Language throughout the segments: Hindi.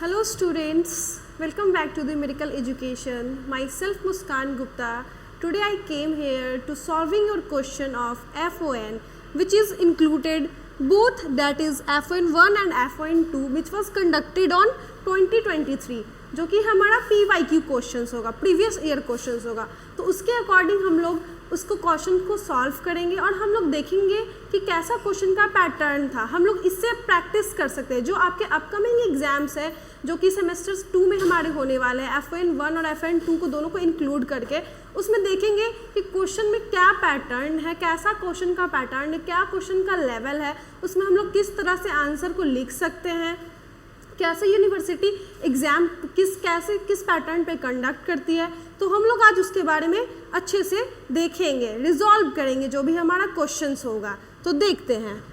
Hello students, welcome back to the Medical Education. Myself Muskan Gupta. Today I came here to solving your question of FON which is included both, that is FON 1 and FON 2 which was conducted on 2023 जो कि हमारा PYQ क्वेश्चंस होगा, प्रीवियस ईयर क्वेश्चंस होगा। तो उसके अकॉर्डिंग हम लोग उसको क्वेश्चन को सॉल्व करेंगे और हम लोग देखेंगे कि कैसा क्वेश्चन का पैटर्न था। हम लोग इससे प्रैक्टिस कर सकते हैं जो आपके अपकमिंग एग्जाम्स है जो कि सेमेस्टर्स 2 में हमारे होने वाले हैं, FON 1 और FON 2 को दोनों को इंक्लूड करके उसमें देखेंगे कि क्वेश्चन में क्या पैटर्न है, कैसा क्वेश्चन का पैटर्न है, क्या क्वेश्चन का लेवल है, उसमें हम लोग किस तरह से आंसर को लिख सकते हैं, कैसे यूनिवर्सिटी एग्ज़ाम किस पैटर्न पे कंडक्ट करती है। तो हम लोग आज उसके बारे में अच्छे से देखेंगे, रिजॉल्व करेंगे जो भी हमारा क्वेश्चंस होगा। तो देखते हैं।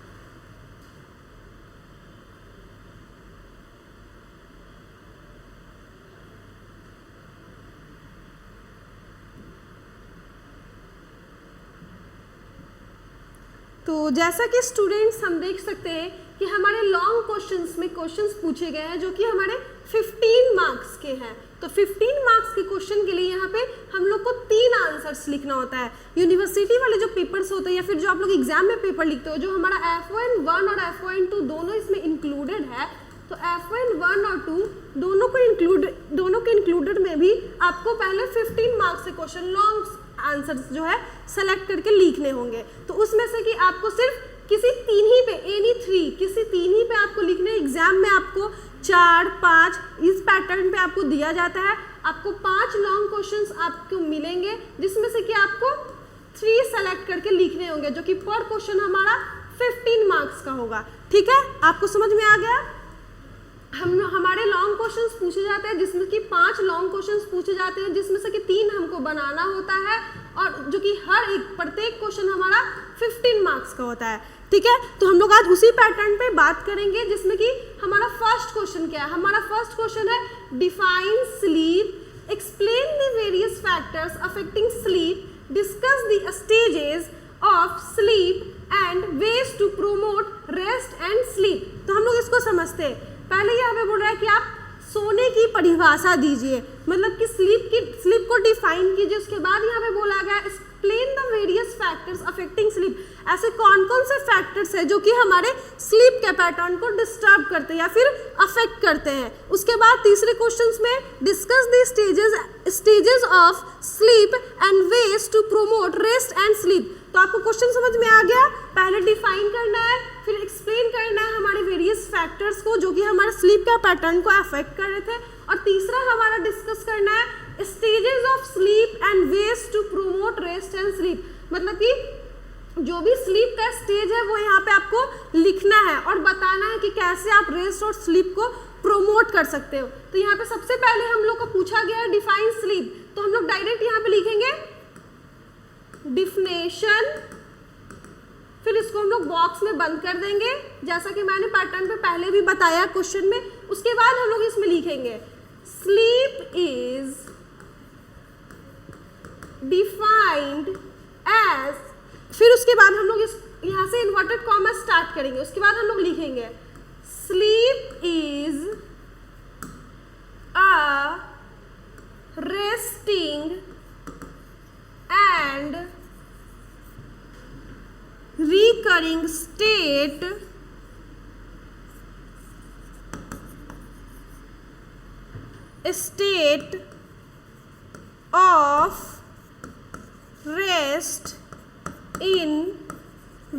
तो जैसा कि स्टूडेंट्स हम देख सकते हैं कि हमारे लॉन्ग क्वेश्चंस में क्वेश्चंस पूछे गए हैं जो कि हमारे 15 मार्क्स के हैं। तो 15 मार्क्स के क्वेश्चन के लिए यहाँ पे हम लोग को 3 आंसर्स लिखना होता है। यूनिवर्सिटी वाले जो पेपर्स होते हैं या फिर जो आप लोग एग्जाम में पेपर लिखते हो, जो हमारा FON 1 और FON 2 दोनों इसमें इंक्लूडेड है, तो FON 1 और 2 दोनों के इंक्लूडेड में भी आपको पहले 15 मार्क्स के क्वेश्चन लॉन्ग आंसर्स जो है सेलेक्ट करके लिखने होंगे। तो उसमें से कि आपको सिर्फ किसी 3 ही पे, एनी 3 किसी 3 ही पे आपको लिखने, एग्जाम में आपको 4, 5 इस पैटर्न पे आपको दिया जाता है। आपको 5 लॉन्ग क्वेश्चंस आपको मिलेंगे जिसमें से कि आपको 3 सेलेक्ट करके लिखने होंगे जो कि पर क्वेश्चन हमारा 15 मार्क्स का होगा। ठीक है, आपको समझ में आ गया। हमारे लॉन्ग क्वेश्चंस पूछे जाते हैं जिसमें कि 5 लॉन्ग क्वेश्चंस पूछे जाते हैं जिसमें से कि 3 हमको बनाना होता है और जो कि प्रत्येक क्वेश्चन हमारा 15 मार्क्स का होता है। ठीक है, तो हम लोग आज उसी पैटर्न पे बात करेंगे जिसमें कि हमारा फर्स्ट क्वेश्चन क्या है। हमारा फर्स्ट क्वेश्चन है define sleep, explain the various factors affecting sleep, discuss the stages of sleep and ways to promote rest and sleep. तो हम लोग इसको समझते हैं। पहले यहाँ पे बोल रहा है कि आप सोने की परिभाषा दीजिए, मतलब कि स्लीप को डिफाइन कीजिए। उसके बाद यहाँ पे बोला गया explain the various factors affecting sleep. ऐसे कौन कौन से फैक्टर्स है जो कि हमारे स्लीप के पैटर्न को डिस्टर्ब करते हैं या फिर अफेक्ट करते हैं। उसके बाद तीसरे क्वेश्चंस में discuss the stages of sleep and ways to promote rest and sleep. तो आपको क्वेश्चन समझ में आ गया। पहले डिफाइन करना है, फिर एक्सप्लेन करना है हमारे वेरियस फैक्टर्स को जो कि हमारे स्लीप का पैटर्न को अफेक्ट कर रहे थे, और तीसरा हमारा डिस्कस करना है stages of sleep and ways to promote rest and sleep. मतलब कि जो भी स्लीप का स्टेज है वो यहाँ पे आपको लिखना है और बताना है कि कैसे आप रेस्ट और स्लीप को प्रोमोट कर सकते हो। तो यहाँ पे सबसे पहले हम लोग को पूछा गया है डिफाइन स्लीप, तो हम लोग डायरेक्ट यहाँ पे लिखेंगे डिफिनेशन, फिर इसको हम लोग बॉक्स में बंद कर देंगे जैसा कि मैंने पैटर्न पे पहले भी बताया क्वेश्चन में। उसके बाद हम लोग इसमें लिखेंगे स्लीप इज डिफाइंड एज, फिर उसके बाद हम लोग इस यहाँ से इन्वर्टेड कॉमा स्टार्ट करेंगे। उसके बाद हम लोग लिखेंगे sleep is a resting and recurring state of rest in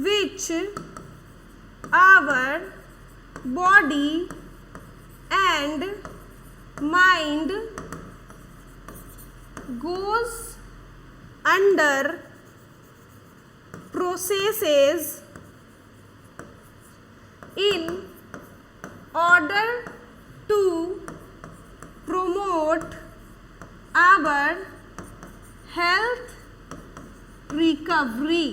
which our body and mind goes under processes in order to promote our health recovery।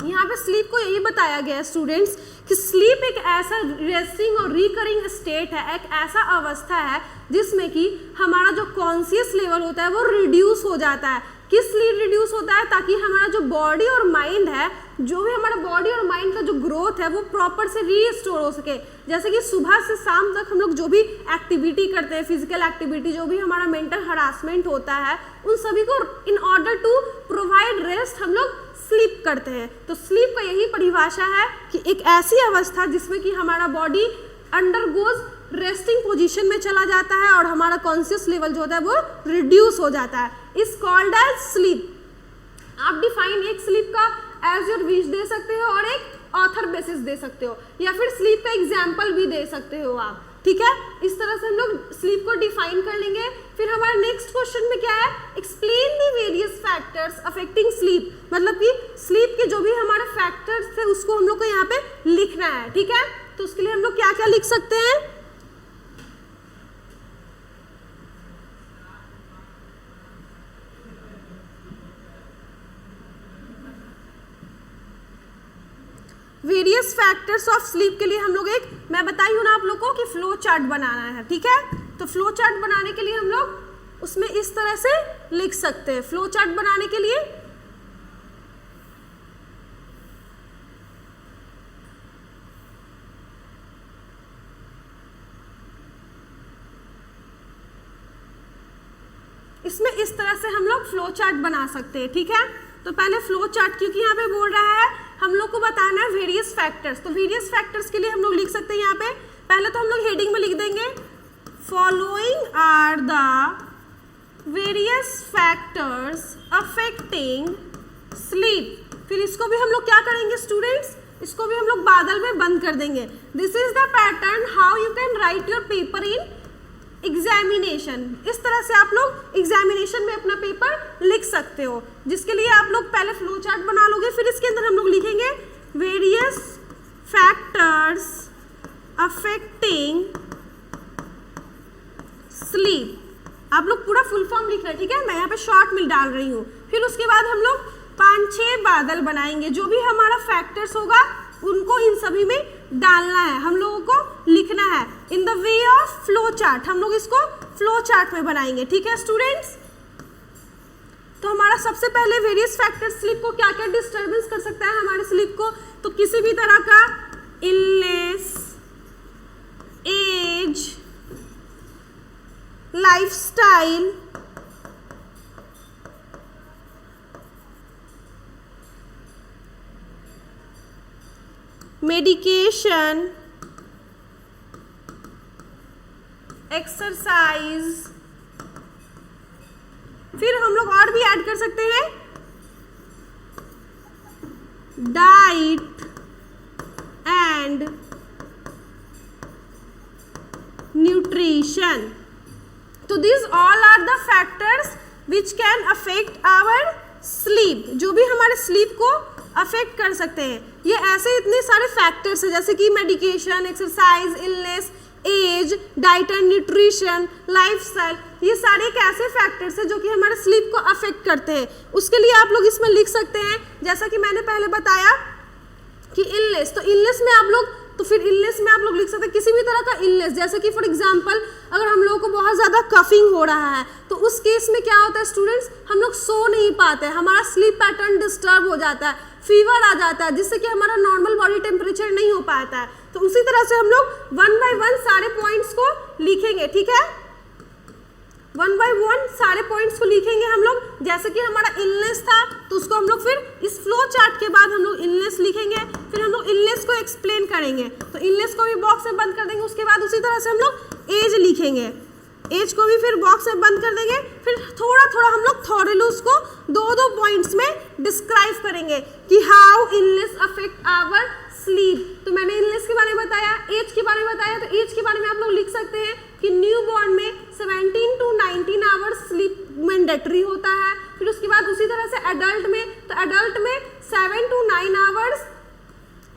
यहाँ पे स्लीप को यही बताया गया है स्टूडेंट्स कि स्लीप एक ऐसा रेस्टिंग और रिकरिंग स्टेट है, एक ऐसा अवस्था है जिसमें कि हमारा जो कॉन्शियस लेवल होता है वो रिड्यूस हो जाता है। किस लिए रिड्यूस होता है? ताकि हमारा जो बॉडी और माइंड है, जो भी हमारा बॉडी और माइंड का जो ग्रोथ है वो प्रॉपर से रीस्टोर हो सके। जैसे कि सुबह से शाम तक हम लोग जो भी एक्टिविटी करते हैं, फिजिकल एक्टिविटी, जो भी हमारा मेंटल हरासमेंट होता है, उन सभी को in order to provide rest हम लोग स्लीप करते हैं। तो स्लीप का यही परिभाषा है कि एक ऐसी अवस्था जिसमें कि हमारा बॉडी अंडरगोज रेस्टिंग पोजीशन में चला जाता है और हमारा कॉन्शियस लेवल जो होता है वो रिड्यूस हो जाता है, इज कॉल्ड एज स्लीप। आप डिफाइन एक स्लीप का एज योर विश दे सकते हो और एक ऑथर बेसिस दे सकते हो, या फिर स्लीप का एग्जाम्पल भी दे सकते हो आप, ठीक है। इस तरह से हम लोग स्लीप को डिफाइन कर लेंगे। फिर हमारा नेक्स्ट क्वेश्चन में क्या है? Explain the various factors affecting sleep, मतलब कि स्लीप के जो भी हमारे फैक्टर्स थे उसको हम लोग को यहाँ पे लिखना है, ठीक है। तो उसके लिए हम लोग क्या क्या लिख सकते हैं? वेरियस फैक्टर्स ऑफ स्लीप के लिए हम लोग एक, मैं बताई हूँ ना आप लोग को कि फ्लो चार्ट बनाना है, ठीक है। तो फ्लो चार्ट बनाने के लिए हम लोग उसमें इस तरह से लिख सकते हैं। फ्लो चार्ट बनाने के लिए इसमें इस तरह से हम लोग फ्लो चार्ट बना सकते हैं, ठीक है। तो पहले फ्लो चार्ट, क्योंकि यहाँ पे बोल रहा है हम लोग को बताना है वेरियस फैक्टर्स, तो वेरियस फैक्टर्स के लिए हम लोग लिख सकते हैं यहाँ पे। पहले तो हम लोग हेडिंग में लिख देंगे following are the various factors affecting sleep. फिर इसको भी हम लोग क्या करेंगे स्टूडेंट्स? इसको भी हम लोग बादल में बंद कर देंगे। This is the pattern how you can right your paper in examination. इस तरह से आप लोग एग्जामिनेशन में अपना पेपर लिख सकते हो, जिसके लिए आप लोग पहले फ्लो चार्ट बना लोगे, फिर इसके अंदर हम लोग लिखेंगे वेरियस फैक्टर्स अफेक्टिंग स्लीप। आप लोग पूरा फुल फॉर्म लिख रहे हैं, ठीक है। मैं यहाँ पे शॉर्ट में डाल रही हूँ। फिर उसके बाद हम लोग 5-6 बादल बनाएंगे, जो भी हमारा फैक्टर्स होगा उनको इन सभी में डालना है, हम लोगों को लिखना है in the way of flow chart. हम लोग इसको फ्लो चार्ट में बनाएंगे, ठीक है स्टूडेंट्स। तो हमारा सबसे पहले वेरियस फैक्टर्स स्लीप को क्या क्या डिस्टर्बेंस कर सकता है हमारे स्लीप को? तो किसी भी तरह का illness, age, lifestyle, medication, exercise, फिर हम लोग और भी ऐड कर सकते हैं डाइट एंड न्यूट्रिशन। तो this all are the factors which can affect our sleep, जो भी हमारे स्लीप को अफेक्ट कर सकते हैं। ये ऐसे इतने सारे फैक्टर्स हैं, जैसे कि medication, exercise, illness, age, diet and nutrition, lifestyle, ये सारे एक ऐसे फैक्टर्स हैं जो कि हमारे स्लीप को अफेक्ट करते हैं। उसके लिए आप लोग इसमें लिख सकते हैं, जैसा कि मैंने पहले बताया कि इलनेस, तो इलनेस में आप लोग, तो फिर इलनेस में आप लोग लिख सकते हैं किसी भी तरह का इलनेस, जैसे कि फॉर एग्जांपल अगर हम लोगों को बहुत ज़्यादा कफिंग हो रहा है तो उस केस में क्या होता है स्टूडेंट्स, हम लोग सो नहीं पाते, हमारा स्लीप पैटर्न डिस्टर्ब हो जाता है, फीवर आ जाता है, जिससे कि हमारा नॉर्मल बॉडी टेम्परेचर नहीं हो पाता है। तो उसी तरह से हम लोग 1 by 1 सारे पॉइंट्स को लिखेंगे, ठीक है। 1 by 1 सारे पॉइंट्स को लिखेंगे हम लोग। जैसे कि हमारा इलनेस था तो उसको हम लोग फिर इस फ्लो चार्ट के बाद हम लोग इलनेस लिखेंगे, फिर हम लोग इलनेस को एक्सप्लेन करेंगे, तो इलनेस को भी बॉक्स में बंद कर देंगे। उसके बाद उसी तरह से हम लोग एज लिखेंगे, एज को भी फिर बॉक्स में बंद कर देंगे। फिर थोड़ा थोड़ा हम लोग थॉरली उसको 2-2 पॉइंट्स में डिस्क्राइब करेंगे कि how illness affect our sleep. तो मैंने इलनेस के बारे में बताया, एज के बारे में बताया, तो एज के बारे में आप लोग लिख सकते हैं कि न्यू बॉर्न में 17 to 19 आवर्स स्लीप मैंडेटरी होता है। फिर उसके बाद उसी तरह से एडल्ट में, तो एडल्ट में 7 to 9 आवर्स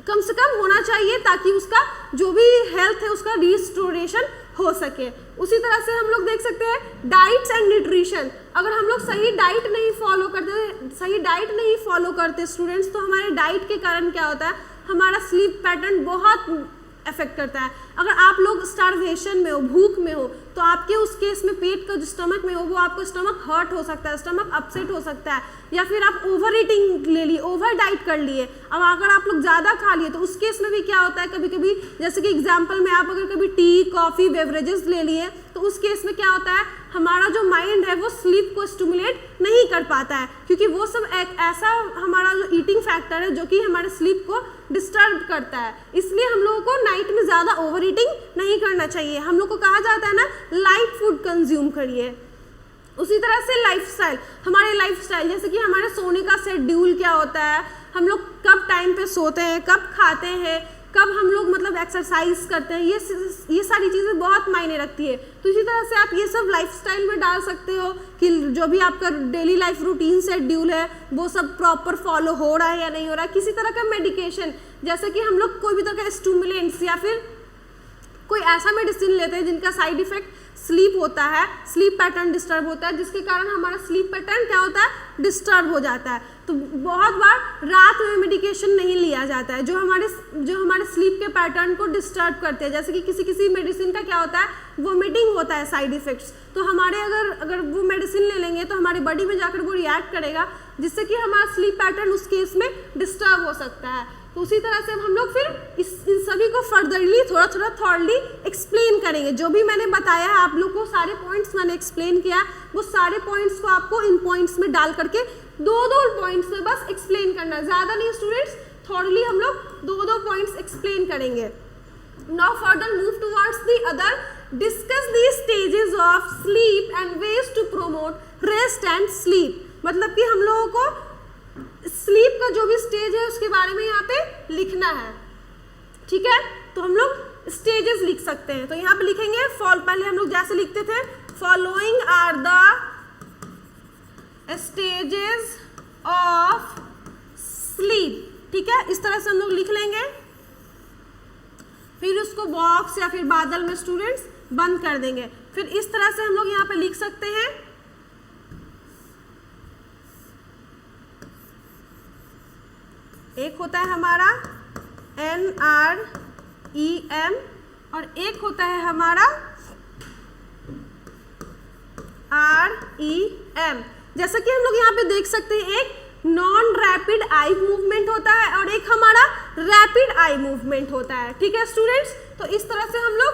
कम से कम होना चाहिए, ताकि उसका जो भी हेल्थ है उसका रिस्टोरेशन हो सके। उसी तरह से हम लोग देख सकते हैं डाइट्स एंड न्यूट्रिशन। अगर हम लोग सही डाइट नहीं फॉलो करते स्टूडेंट्स, तो हमारे डाइट के कारण क्या होता है, हमारा स्लीप पैटर्न बहुत अफेक्ट करता है। अगर आप लोग स्टारवेशन में हो, भूख में हो, तो आपके उस केस में पेट का जो स्टमक में हो वो आपको स्टमक हर्ट हो सकता है, स्टमक अपसेट हो सकता है, या फिर आप ओवर ईटिंग ले लिए, ओवर डाइट कर लिए। अब अगर आप लोग ज़्यादा खा लिए तो उस केस में भी क्या होता है, कभी कभी जैसे कि एग्जाम्पल में आप अगर कभी टी, कॉफ़ी, बेवरेजेस ले लिए तो उस केस में क्या होता है, हमारा जो माइंड है वो स्लीप को स्टिमुलेट नहीं कर पाता है, क्योंकि वो सब एक ऐसा हमारा जो ईटिंग फैक्टर है जो कि हमारे स्लीप को डिस्टर्ब करता है। इसलिए हम लोगों को नाइट में ज़्यादा ओवर ईटिंग नहीं करना चाहिए। हम लोग को कहा जाता है ना, लाइट फूड कंज्यूम करिए। उसी तरह से लाइफस्टाइल, हमारे लाइफस्टाइल जैसे कि हमारे सोने का शेड्यूल क्या होता है, हम लोग कब टाइम पे सोते हैं, कब खाते हैं, कब हम लोग मतलब एक्सरसाइज करते हैं, ये सारी चीज़ें बहुत मायने रखती है। तो इसी तरह से आप ये सब लाइफस्टाइल में डाल सकते हो कि जो भी आपका डेली लाइफ रूटीन शेड्यूल है वो सब प्रॉपर फॉलो हो रहा है या नहीं हो रहा है। किसी तरह का मेडिकेशन, जैसे कि हम लोग कोई भी तरह का स्टिमुलेंट्स या फिर कोई ऐसा मेडिसिन लेते हैं जिनका साइड इफेक्ट स्लीप होता है, स्लीप पैटर्न डिस्टर्ब होता है, जिसके कारण हमारा स्लीप पैटर्न क्या होता है, डिस्टर्ब हो जाता है। तो बहुत बार रात में मेडिकेशन नहीं लिया जाता है जो हमारे स्लीप के पैटर्न को डिस्टर्ब करते हैं। जैसे कि किसी मेडिसिन का क्या होता है, वोमिटिंग होता है साइड इफेक्ट्स, तो हमारे अगर वो मेडिसिन ले लेंगे तो हमारी बॉडी में जाकर वो रिएक्ट करेगा, जिससे कि हमारा स्लीप पैटर्न उस केस में डिस्टर्ब हो सकता है। तो उसी तरह से हम लोग फिर इन सभी को फर्दरली थोड़ा थोड़ा थॉरली एक्सप्लेन करेंगे। जो भी मैंने बताया है आप लोग को, सारे पॉइंट्स मैंने एक्सप्लेन किया, वो सारे पॉइंट्स को आपको इन पॉइंट्स में डाल करके दो पॉइंट्स में बस एक्सप्लेन करना है, ज़्यादा नहीं स्टूडेंट्स, थॉरली हम लोग दो पॉइंट्स एक्सप्लेन करेंगे। Now further move towards the other, discuss the stages of sleep and ways to promote rest and sleep. मतलब कि हम लोगों को स्लीप का जो भी स्टेज है उसके बारे में यहाँ पे लिखना है, ठीक है। तो हम लोग स्टेजेस लिख सकते हैं, तो यहाँ पे लिखेंगे पहले हम लोग जैसे लिखते थे, following are the stages of sleep, ठीक है। इस तरह से हम लोग लिख लेंगे, फिर उसको बॉक्स या फिर बादल में स्टूडेंट्स बंद कर देंगे। फिर इस तरह से हम लोग यहाँ पे लिख सकते हैं, एक होता है हमारा NREM और एक होता है हमारा REM। जैसा कि हम लोग यहाँ पे देख सकते हैं, एक नॉन रैपिड आई मूवमेंट होता है और एक हमारा रैपिड आई मूवमेंट होता है, ठीक है स्टूडेंट्स। तो इस तरह से हम लोग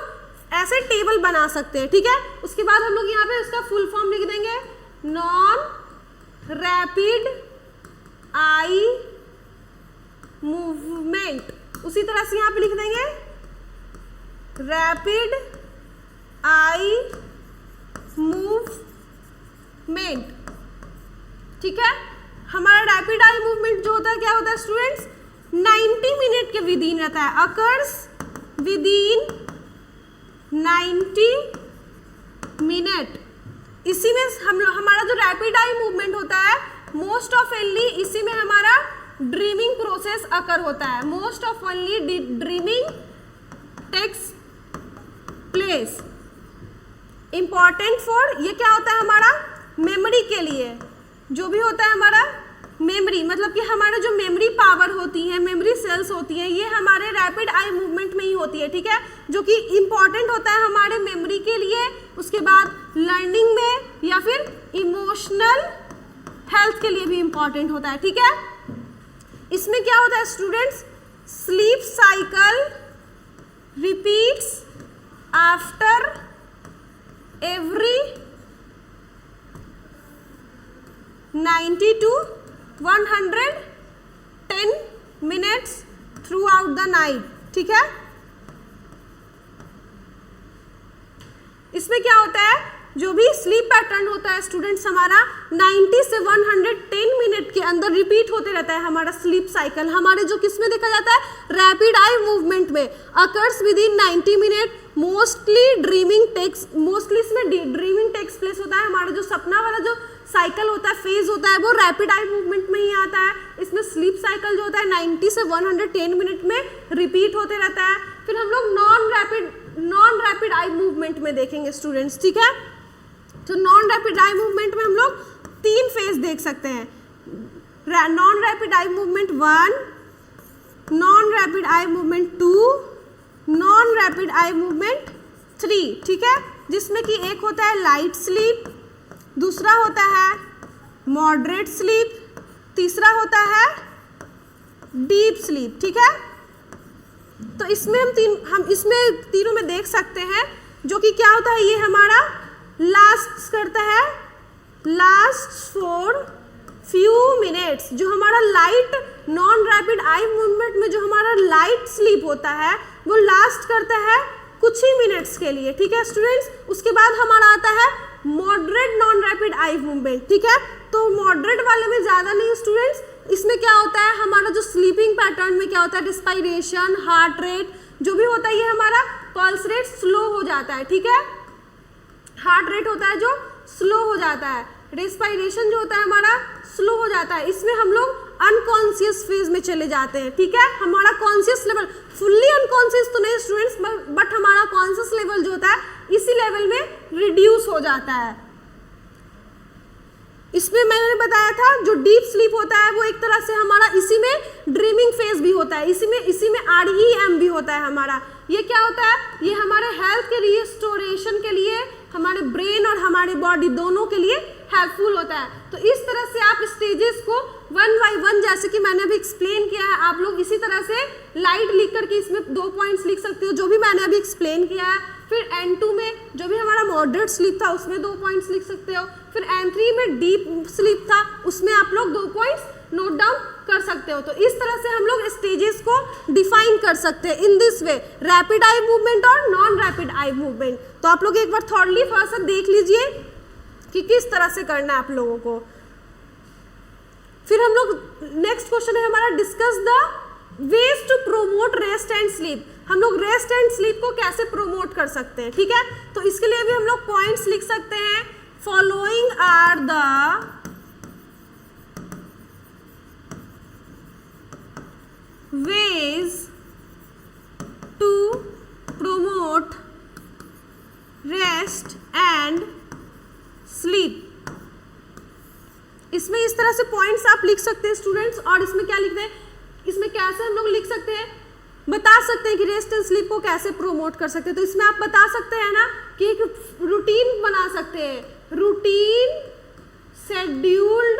ऐसे टेबल बना सकते हैं, ठीक है। उसके बाद हम लोग यहाँ पे उसका फुल फॉर्म लिख देंगे, नॉन रैपिड आई मूवमेंट। उसी तरह से यहाँ पे लिख देंगे रैपिड आई मूवमेंट, ठीक है। हमारा रैपिड आई मूवमेंट जो होता है क्या होता है स्टूडेंट्स, 90 मिनट के विद इन रहता है, अकर्स विद इन 90 मिनट। इसी में हमारा जो रैपिड आई मूवमेंट होता है, मोस्ट ऑफ ओनली इसी में हमारा ड्रीमिंग प्रोसेस अकर होता है, most of only dreaming takes place. Important for, ये क्या होता है हमारा मेमोरी के लिए, जो भी होता है हमारा मेमोरी, मतलब कि हमारा जो मेमोरी पावर होती है, मेमोरी सेल्स होती है, ये हमारे रैपिड आई मूवमेंट में ही होती है, ठीक है, जो कि इंपॉर्टेंट होता है हमारे मेमोरी के लिए, उसके बाद लर्निंग में या फिर इमोशनल हेल्थ के लिए भी इंपॉर्टेंट होता है, ठीक है। इसमें क्या होता है students, sleep cycle repeats after every 90 to 110 minutes through out the night, ठीक है। इसमें क्या होता है, जो भी स्लीप पैटर्न होता है स्टूडेंट्स हमारा 90 से 110 मिनट के अंदर रिपीट होते रहता है हमारा स्लीप साइकिल। हमारे जो किस में देखा जाता है, रैपिड आई मूवमेंट में, occurs with in 90 minute, mostly इसमें ड्रीमिंग टेक्स प्लेस होता है। हमारा जो सपना वाला जो साइकिल होता है, फेज होता है, वो रैपिड आई मूवमेंट में ही आता है। इसमें स्लीप साइकिल जो होता है 90 से 110 मिनट में रिपीट होते रहता है। फिर हम लोग नॉन रैपिड आई मूवमेंट में देखेंगे स्टूडेंट्स, ठीक है। तो नॉन रैपिड आई मूवमेंट में हम लोग 3 फेज देख सकते हैं, non rapid eye movement 1, non rapid eye movement 2 non rapid eye movement 3, ठीक है, जिसमें कि एक होता है लाइट स्लीप, दूसरा होता है मॉडरेट स्लीप, तीसरा होता है डीप स्लीप, ठीक है। तो इसमें हम इसमें तीनों में देख सकते हैं जो कि क्या होता है, ये हमारा लास्ट करता है, लास्ट फॉर फ्यू मिनट्स। जो हमारा light non rapid eye movement में जो हमारा लाइट स्लीप होता है वो लास्ट करता है कुछ ही मिनट्स के लिए, ठीक है स्टूडेंट्स। उसके बाद हमारा आता है moderate non rapid eye movement, ठीक है। तो मॉडरेट वाले में ज़्यादा नहीं स्टूडेंट्स, इसमें क्या होता है, हमारा जो स्लीपिंग पैटर्न में क्या होता है, रिस्पायरेशन, हार्ट रेट जो भी होता है ये हमारा पल्स रेट स्लो हो जाता है, ठीक है। हार्ट रेट होता है जो स्लो हो जाता है, रेस्पायरेशन जो होता है हमारा स्लो हो जाता है। इसमें हम लोग अनकॉन्शियस फेज में चले जाते हैं, ठीक है। हमारा कॉन्शियस लेवल, फुल्ली अनकॉन्शियस तो नहीं स्टूडेंट्स, बट हमारा कॉन्शियस लेवल जो होता है इसी लेवल में रिड्यूस हो जाता है। इसमें मैंने बताया था जो डीप स्लीप होता है वो एक तरह से हमारा इसी में ड्रीमिंग फेज भी होता है, इसी में REM भी होता है हमारा। ये क्या होता है, ये हमारे हेल्थ के रिस्टोरेशन के लिए, हमारे ब्रेन और हमारे बॉडी दोनों के लिए हेल्पफुल होता है। तो इस तरह से आप स्टेजेस को 1 by 1 जैसे कि मैंने अभी एक्सप्लेन किया है, आप लोग इसी तरह से लाइट लिख करके इसमें 2 पॉइंट्स लिख सकते हो जो भी मैंने अभी एक्सप्लेन किया है। फिर N2 में जो भी हमारा मॉडरेट स्लीप था उसमें 2 पॉइंट्स लिख सकते हो। फिर N3 में डीप स्लीप था उसमें आप लोग 2 पॉइंट्स नोट डाउन कर सकते हो। तो इस तरह से हम लोग स्टेजेस को डिफाइन कर सकते हैं in this way, rapid eye movement और नॉन रैपिड आई मूवमेंट। तो आप लोग एक बार थॉरली थोड़ा सा देख लीजिए कि किस तरह से करना है आप लोगों को। फिर हम लोग नेक्स्ट क्वेश्चन है हमारा, discuss the ways to promote rest and sleep. हम लोग रेस्ट एंड स्लीप को कैसे प्रोमोट कर सकते हैं, ठीक है। तो इसके लिए भी हम लोग पॉइंट्स लिख सकते हैं, following are the ways to promote rest and sleep। इसमें इस तरह से पॉइंट्स आप लिख सकते हैं स्टूडेंट्स। और इसमें क्या लिखते हैं, इसमें कैसे हम लोग लिख सकते हैं, बता सकते हैं कि रेस्ट एंड स्लीप को कैसे प्रोमोट कर सकते हैं। तो इसमें आप बता सकते हैं ना कि एक रूटीन बना सकते हैं, रूटीन शेड्यूल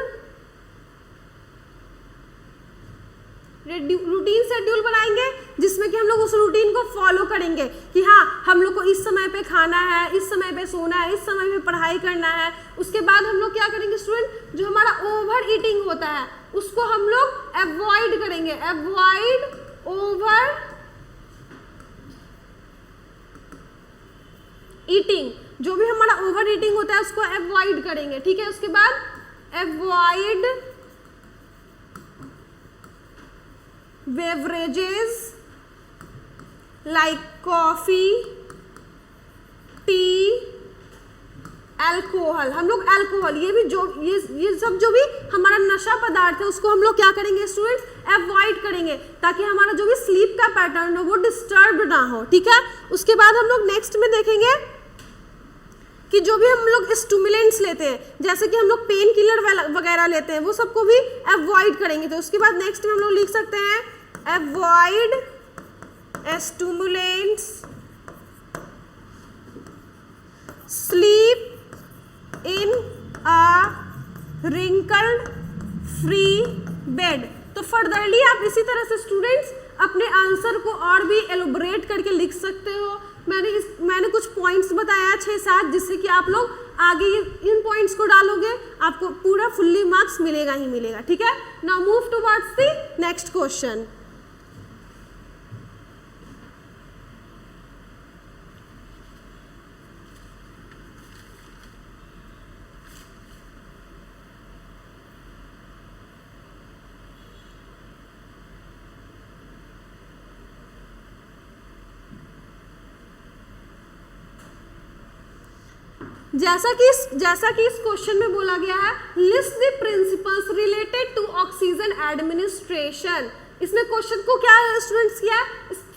बनाएंगे जिसमें कि हम लोग उस रूटीन को फॉलो करेंगे कि हाँ हम लोग को इस समय पे खाना है, इस समय पे सोना है, इस समय पे पढ़ाई करना है। उसके बाद हम लोग क्या करेंगे स्टूडेंट, जो हमारा ओवर ईटिंग होता है उसको हम लोग अवॉइड करेंगे, अवॉइड ओवर ईटिंग, जो भी हमारा ओवर ईटिंग होता है उसको अवॉइड करेंगे, ठीक है। उसके बाद avoid beverages like coffee, T, alcohol. हम लोग अल्कोहल, ये भी जो ये सब जो भी हमारा नशा पदार्थ है उसको हम लोग क्या करेंगे स्टूडेंट्स, अवॉइड करेंगे ताकि हमारा जो भी स्लीप का पैटर्न हो वो डिस्टर्ब ना हो, ठीक है। उसके बाद हम लोग नेक्स्ट में देखेंगे कि जो भी हम लोग स्टिमुलेंट्स लेते हैं, जैसे कि हम लोग पेन किलर वगैरह लेते हैं, वो सबको भी अवॉइड करेंगे। तो उसके बाद नेक्स्ट में हम लोग लिख सकते हैं, avoid stimulants, sleep in a wrinkled free bed. तो फर्दरली आप इसी तरह से स्टूडेंट्स अपने आंसर को और भी एलोबरेट करके लिख सकते हो। मैंने कुछ पॉइंट्स बताया 6-7, जिससे कि आप लोग आगे इन पॉइंट्स को डालोगे आपको पूरा फुल्ली मार्क्स मिलेगा ही मिलेगा, ठीक है। Now move towards the next question. जैसा कि इस क्वेश्चन में बोला गया है, list the principles related to oxygen administration. इसमें क्वेश्चन को क्या स्टूडेंट्स किया है,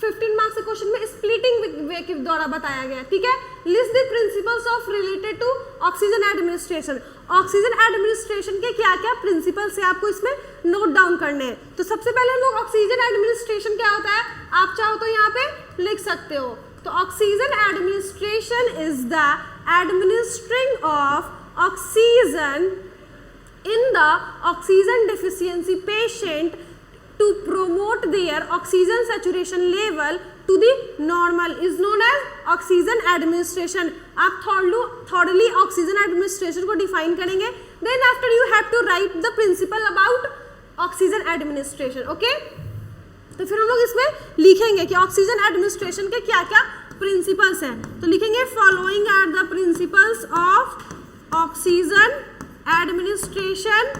15 मार्क्स के क्वेश्चन में स्प्लिटिंग वे के द्वारा बताया गया है, ठीक है। List the principles of related to oxygen administration. Oxygen administration के क्या क्या प्रिंसिपल्स है आपको इसमें नोट डाउन करने हैं। तो सबसे पहले हम लोग ऑक्सीजन एडमिनिस्ट्रेशन क्या होता है आप चाहो तो यहाँ पे लिख सकते हो। तो oxygen administration is the administering of oxygen in the oxygen deficiency patient to promote their oxygen saturation level to the normal is known as oxygen administration। आप thoroughly oxygen administration को define करेंगे। Then after you have to write the principle about oxygen administration, okay? तो फिर हम लोग इसमें लिखेंगे कि ऑक्सीजन एडमिनिस्ट्रेशन के क्या क्या प्रिंसिपल्स हैं। तो लिखेंगे following are the principles of oxygen administration.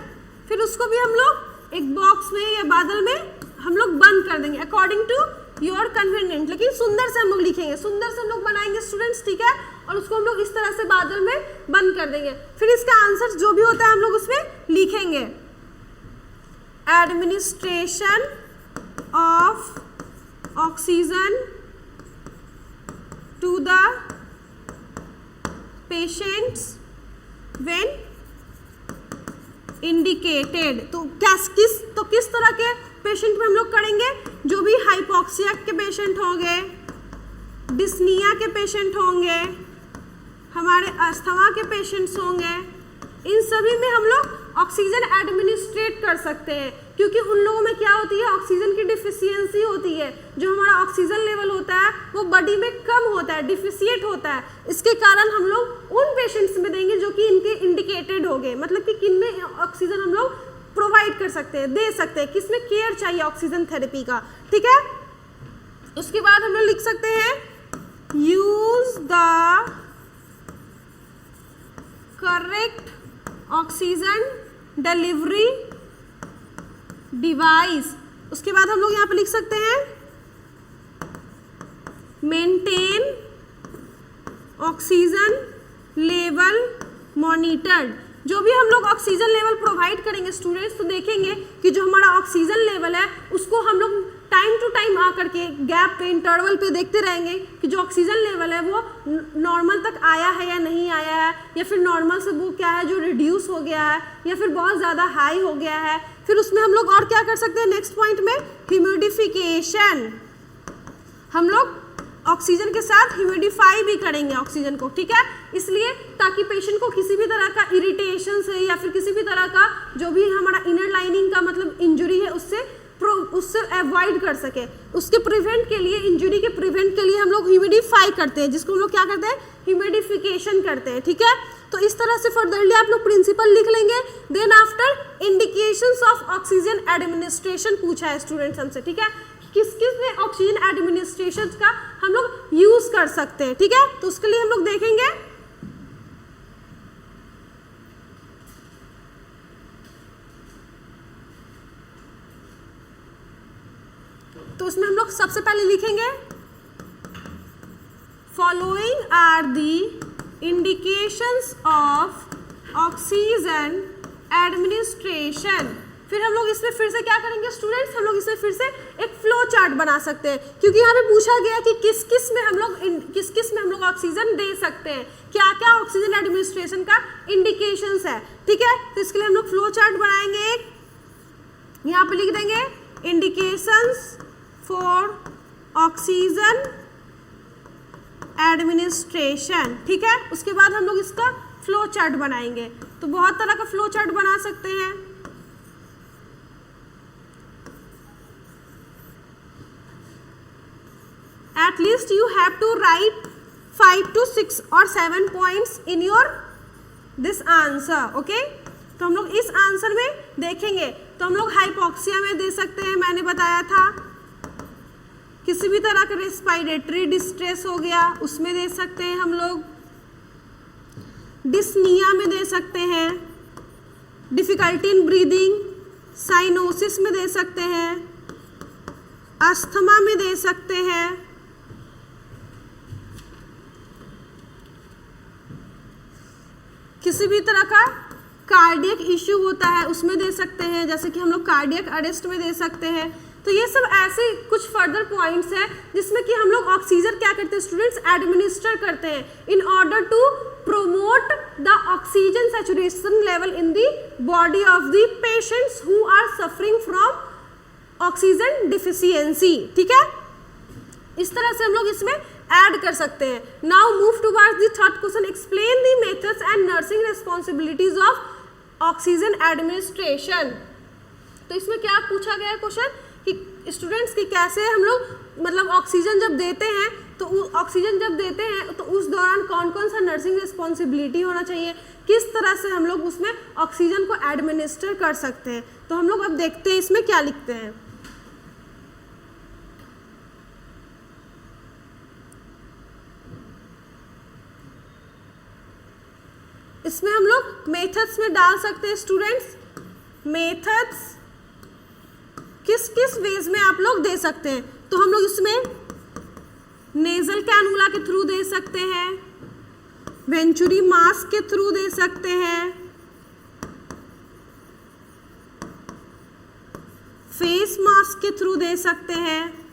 फिर उसको भी हम लोग एक बॉक्स में या बादल में हम लोग बंद कर देंगे अकॉर्डिंग टू योर कन्वीनियंट, लेकिन सुंदर से हम लोग लिखेंगे, सुंदर से हम लोग बनाएंगे स्टूडेंट्स, ठीक है। और उसको हम लोग इस तरह से बादल में बंद कर देंगे। फिर इसका आंसर जो भी होता है हम लोग उसमें लिखेंगे administration of oxygen to the patients when indicated. तो किस तरह के पेशेंट में हम लोग करेंगे, जो भी हाइपोक्सिया के पेशेंट होंगे, डिस्निया के पेशेंट होंगे, हमारे अस्थमा के पेशेंट्स होंगे, इन सभी में हम लोग ऑक्सीजन एडमिनिस्ट्रेट कर सकते हैं, क्योंकि उन लोगों में क्या होती है ऑक्सीजन की डिफिशियंसी होती है। जो हमारा ऑक्सीजन लेवल होता है वो बॉडी में कम होता है, डिफिशिएट होता है। इसके कारण हम लोग उन पेशेंट्स में देंगे जो कि इनके इंडिकेटेड हो गए, मतलब कि किन में ऑक्सीजन हम लोग प्रोवाइड कर सकते हैं, दे सकते हैं, किसमें केयर चाहिए ऑक्सीजन थेरेपी का, ठीक है। उसके बाद हम लोग लिख सकते हैं use the correct oxygen delivery device. उसके बाद हम लोग यहाँ पे लिख सकते हैं मेंटेन ऑक्सीजन लेवल मॉनिटर्ड। जो भी हम लोग ऑक्सीजन लेवल प्रोवाइड करेंगे स्टूडेंट्स, तो देखेंगे कि जो हमारा ऑक्सीजन लेवल है उसको हम लोग टाइम टू टाइम आकर के गैप पे, इंटरवल पे देखते रहेंगे कि जो ऑक्सीजन लेवल है वो नॉर्मल तक आया है या नहीं आया है, या फिर नॉर्मल से वो क्या है जो रिड्यूस हो गया है, या फिर बहुत ज़्यादा हाई हो गया है। फिर उसमें हम लोग और क्या कर सकते हैं नेक्स्ट पॉइंट में ह्यूमिडिफिकेशन। हम लोग ऑक्सीजन के साथ ह्यूमिडिफाई भी करेंगे ऑक्सीजन को, ठीक है, इसलिए ताकि पेशेंट को किसी भी तरह का इरिटेशन से या फिर किसी भी तरह का जो भी हमारा इनर लाइनिंग का मतलब इंजरी है उससे अवॉइड कर सके। उसके प्रिवेंट के लिए, इंजरी के प्रिवेंट के लिए हम लोग ह्यूमिडिफाई करते हैं, जिसको हम लोग क्या करते हैं ह्यूमिडिफिकेशन करते हैं, ठीक है। तो इस तरह से फर्दरली आप लोग प्रिंसिपल लिख लेंगे। Then after indications of oxygen administration पूछा है स्टूडेंट्स हमसे, ठीक है, किस किस में ऑक्सीजन एडमिनिस्ट्रेशन का हम लोग यूज कर सकते हैं, ठीक है। तो उसके लिए हम लोग देखेंगे तो उसमें हम लोग सबसे पहले लिखेंगे following are the indications of oxygen administration. फिर हम लोग इसमें फिर से क्या करेंगे स्टूडेंट्स, हम लोग इसमें फिर से एक फ्लो चार्ट बना सकते हैं, क्योंकि यहाँ पे पूछा गया कि किस किस में हम लोग ऑक्सीजन दे सकते हैं, क्या क्या ऑक्सीजन एडमिनिस्ट्रेशन का इंडिकेशंस है, ठीक है। तो इसके लिए हम लोग फ्लो चार्ट बनाएंगे, एक यहाँ पे लिख देंगे इंडिकेशंस फॉर ऑक्सीजन एडमिनिस्ट्रेशन, ठीक है। उसके बाद हम लोग इसका फ्लो चार्ट बनाएंगे। तो बहुत तरह का फ्लो चार्ट बना सकते हैं। At least you have to write 5 to 6 or 7 points in your this answer, okay? तो हम लोग इस आंसर में देखेंगे, तो हम लोग हाइपोक्सिया में दे सकते हैं, मैंने बताया था। किसी भी तरह का रेस्पिरेटरी डिस्ट्रेस हो गया उसमें दे सकते हैं हम लोग। डिस्निया में दे सकते हैं, डिफिकल्टी इन ब्रीदिंग, साइनोसिस में दे सकते हैं, अस्थमा में दे सकते हैं, किसी भी तरह का कार्डियक इश्यू होता है उसमें दे सकते हैं, जैसे कि हम लोग कार्डियक अरेस्ट में दे सकते हैं। तो ये सब ऐसे कुछ फर्दर पॉइंट्स हैं जिसमें कि हम लोग ऑक्सीजन क्या करते हैं स्टूडेंट्स एडमिनिस्टर करते हैं in order to promote the oxygen saturation level in the body of the patients who are suffering from oxygen deficiency. ठीक है, इस तरह से हम लोग इसमें ऐड कर सकते हैं। Now move towards the third question, explain the methods and nursing responsibilities of oxygen administration. तो इसमें क्या पूछा गया है क्वेश्चन कि स्टूडेंट्स की कैसे हम लोग मतलब ऑक्सीजन जब देते हैं तो उस दौरान कौन कौन सा नर्सिंग रिस्पॉन्सिबिलिटी होना चाहिए, किस तरह से हम लोग उसमें ऑक्सीजन को एडमिनिस्टर कर सकते हैं। तो हम लोग अब देखते हैं इसमें क्या लिखते हैं। इसमें हम लोग मेथड्स में डाल सकते हैं स्टूडेंट्स, मेथड्स किस किस वेज में आप लोग दे सकते हैं। तो हम लोग इसमें नेजल कैनुला के थ्रू दे सकते हैं, वेंचुरी मास्क के थ्रू दे सकते हैं, फेस मास्क के थ्रू दे सकते हैं।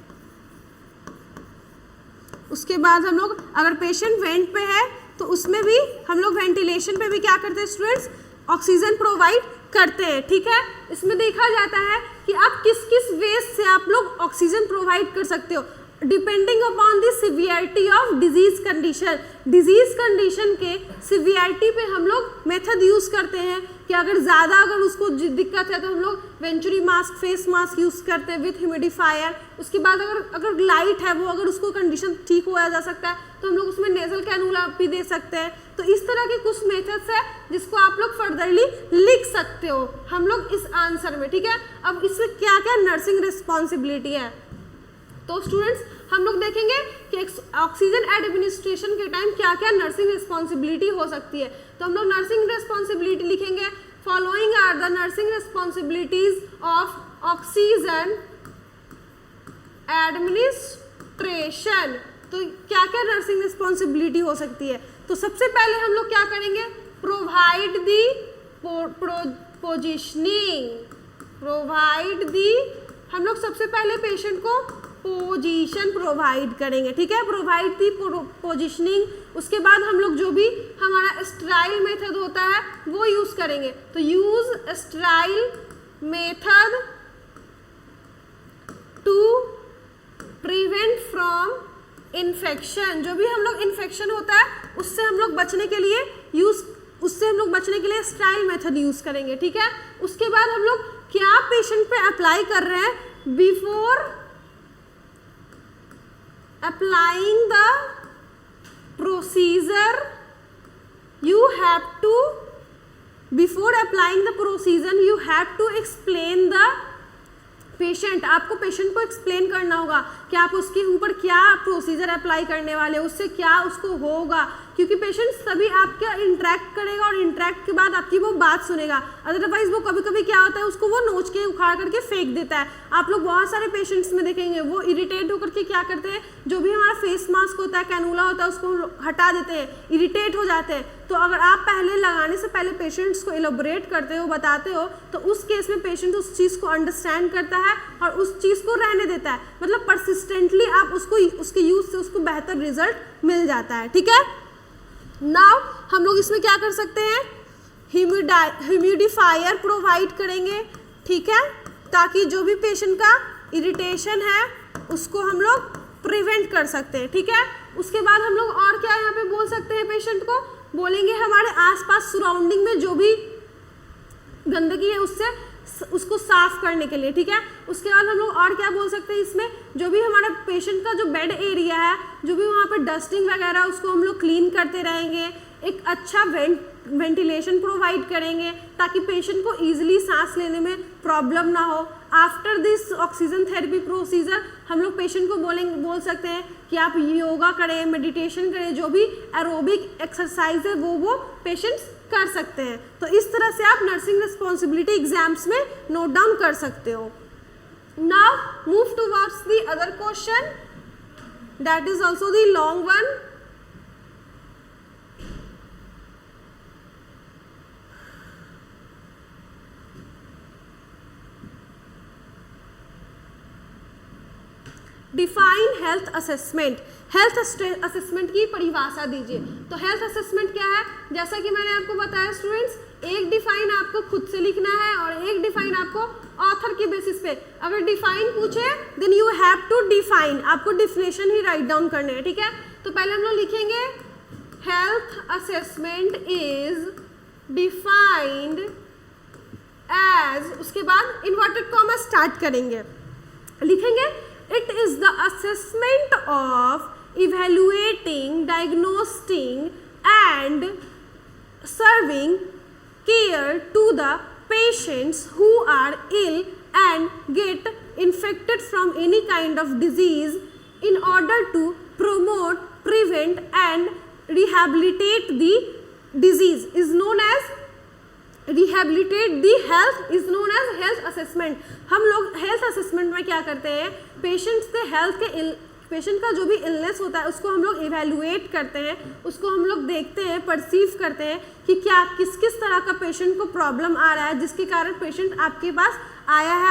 उसके बाद हम लोग अगर पेशेंट वेंट पे है तो उसमें भी हम लोग वेंटिलेशन पे भी क्या करते हैं स्टूडेंट्स, ऑक्सीजन प्रोवाइड करते हैं। ठीक है, इसमें देखा जाता है कि आप किस किस वेज से आप लोग ऑक्सीजन प्रोवाइड कर सकते हो depending upon the severity of disease condition. Disease condition के सिवियरिटी पे हम लोग मेथड यूज करते हैं कि अगर ज़्यादा अगर उसको दिक्कत है तो हम लोग venturi mask, face mask use करते हैं विथ ह्यूमिडिफायर। उसके बाद अगर लाइट है वो अगर उसको कंडीशन ठीक होया जा सकता है तो हम लोग उसमें नेजल कैनुला भी दे सकते हैं। तो इस तरह के कुछ मेथड्स है जिसको आप लोग फर्दरली लिख सकते हो हम लोग इस आंसर में। ठीक है, अब इसमें क्या क्या नर्सिंग रिस्पॉन्सिबिलिटी है तो स्टूडेंट्स हम लोग देखेंगे कि ऑक्सीजन एडमिनिस्ट्रेशन के टाइम क्या क्या नर्सिंग रिस्पॉन्सिबिलिटी हो सकती है। तो हम लोग नर्सिंग रिस्पॉन्सिबिलिटी लिखेंगे, following are the nursing responsibilities of oxygen administration. तो क्या क्या नर्सिंग रिस्पॉन्सिबिलिटी हो सकती है। तो सबसे पहले हम लोग क्या करेंगे, provide the positioning, provide the, हम लोग सबसे पहले पेशेंट को पोजीशन प्रोवाइड करेंगे। ठीक है, प्रोवाइड दी पोजीशनिंग। उसके बाद हम लोग जो भी हमारा स्टराइल मेथड होता है वो यूज करेंगे। तो use sterile method to prevent from infection. जो भी हम लोग इन्फेक्शन होता है उससे हम लोग बचने के लिए स्टराइल मेथड यूज करेंगे। ठीक है, उसके बाद हम लोग क्या पेशेंट पे अप्लाई कर रहे हैं, before applying the procedure you have to, before applying the procedure you have to explain the patient। आपको पेशेंट को एक्सप्लेन करना होगा कि आप उसके ऊपर क्या प्रोसीजर अप्लाई करने वाले, उससे क्या उसको होगा, क्योंकि पेशेंट तभी आपके इंटरेक्ट करेगा और इंटरेक्ट के बाद आपकी वो बात सुनेगा। अदरवाइज वो कभी कभी क्या होता है उसको वो नोच के उखाड़ करके फेंक देता है। आप लोग बहुत सारे पेशेंट्स में देखेंगे वो इरिटेट होकर के क्या करते हैं, जो भी हमारा फेस मास्क होता है, कैनुला होता है, उसको हटा देते हैं, इरिटेट हो जाते हैं। तो अगर आप पहले लगाने से पहले पेशेंट्स को एलोबरेट करते हो, बताते हो, तो उस केस में पेशेंट उस चीज़ को अंडरस्टैंड करता है और उस चीज़ को रहने देता है। मतलब परसिस्टेंटली आप उसको उसके यूज से उसको बेहतर रिजल्ट मिल जाता है। ठीक है, नाउ हम लोग इसमें क्या कर सकते हैं, ह्यूमिडिफायर प्रोवाइड करेंगे। ठीक है, ताकि जो भी पेशेंट का इरिटेशन है उसको हम लोग प्रिवेंट कर सकते हैं। ठीक है, उसके बाद हम लोग और क्या यहाँ पे बोल सकते हैं, पेशेंट को बोलेंगे हमारे आसपास सराउंडिंग में जो भी गंदगी है उसको साफ करने के लिए। ठीक है, उसके बाद हम लोग और क्या बोल सकते हैं, इसमें जो भी हमारा पेशेंट का जो बेड एरिया है, जो भी वहाँ पे डस्टिंग वगैरह उसको हम लोग क्लीन करते रहेंगे। एक अच्छा वेंटिलेशन प्रोवाइड करेंगे ताकि पेशेंट को ईजिली सांस लेने में प्रॉब्लम ना हो। After this oxygen therapy procedure हम लोग पेशेंट को बोल सकते हैं कि आप योगा करें, मेडिटेशन करें, जो भी एरोबिक एक्सरसाइज है वो पेशेंट्स कर सकते हैं। तो इस तरह से आप नर्सिंग रिस्पॉन्सिबिलिटी एग्जाम्स में नोट डाउन कर सकते हो। Now move towards the other question that is also the long one. Define health assessment. Health assessment की परिभाषा दीजिए। तो हेल्थ असेसमेंट क्या है, जैसा कि मैंने आपको बताया स्टूडेंट्स, एक डिफाइन आपको खुद से लिखना है और एक डिफाइन आपको ऑथर की बेसिस पे। अगर डिफाइन पूछे then you have to define, आपको डिफिनेशन ही राइट डाउन करने हैं, ठीक है। तो पहले हम लोग लिखेंगे health assessment is defined as, उसके बाद इन्वर्टेड कॉमा स्टार्ट करेंगे, लिखेंगे it is the assessment of evaluating, diagnosing and serving care to the patients who are ill and get infected from any kind of disease in order to promote, prevent and rehabilitate the disease is known as rehabilitate the health is known as health assessment। हम लोग health assessment में क्या करते हैं, पेशेंट्स के हेल्थ के पेशेंट का जो भी इलनेस होता है उसको हम लोग इवेल्युएट करते हैं, उसको हम लोग देखते हैं, परसीव करते हैं कि क्या किस किस तरह का पेशेंट को प्रॉब्लम आ रहा है जिसके कारण पेशेंट आपके पास आया है,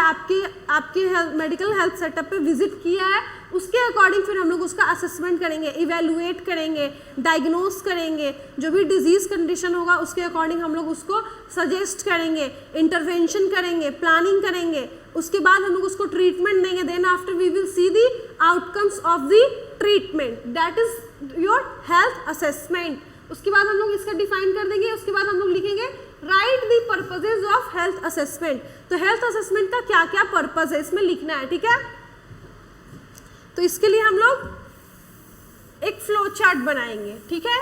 आपके मेडिकल हेल्थ सेटअप पे विजिट किया है। उसके अकॉर्डिंग फिर हम लोग उसका असेसमेंट करेंगे, इवेल्युएट करेंगे, डायग्नोस करेंगे, जो भी डिजीज़ कंडीशन होगा उसके अकॉर्डिंग हम लोग उसको सजेस्ट करेंगे, इंटरवेंशन करेंगे, प्लानिंग करेंगे, उसके बाद हम लोग उसको ट्रीटमेंट देंगे। Then after we will see the outcomes of the treatment, that is your health assessment. उसके बाद हम लोग इसका डिफाइन कर देंगे। उसके बाद हम लोग लिखेंगे right the purposes of health assessment. तो हेल्थ असेसमेंट का क्या क्या पर्पज है इसमें लिखना है, ठीक है। तो इसके लिए हम लोग एक फ्लो चार्ट बनाएंगे, ठीक है।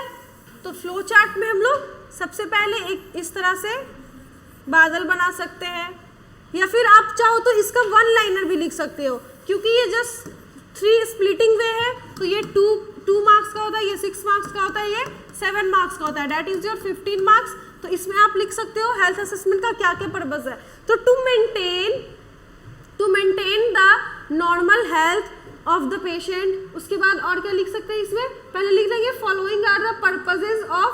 तो फ्लो चार्ट में हम लोग सबसे पहले एक इस तरह से बादल बना सकते हैं, या फिर आप चाहो तो इसका वन लाइनर भी लिख सकते हो, क्योंकि ये जस्ट 3 स्प्लिटिंग वे है। तो ये 2 मार्क्स का होता है, ये 6 मार्क्स का होता है, ये 7 मार्क्स का होता है, दैट इज योर 15 मार्क्स। तो इसमें आप लिख सकते हो हेल्थ असेसमेंट का क्या क्या पर्पज है। तो to maintain the normal health of the patient. उसके बाद और क्या लिख सकते हैं इसमें, पहले लिख देंगे following are the purposes of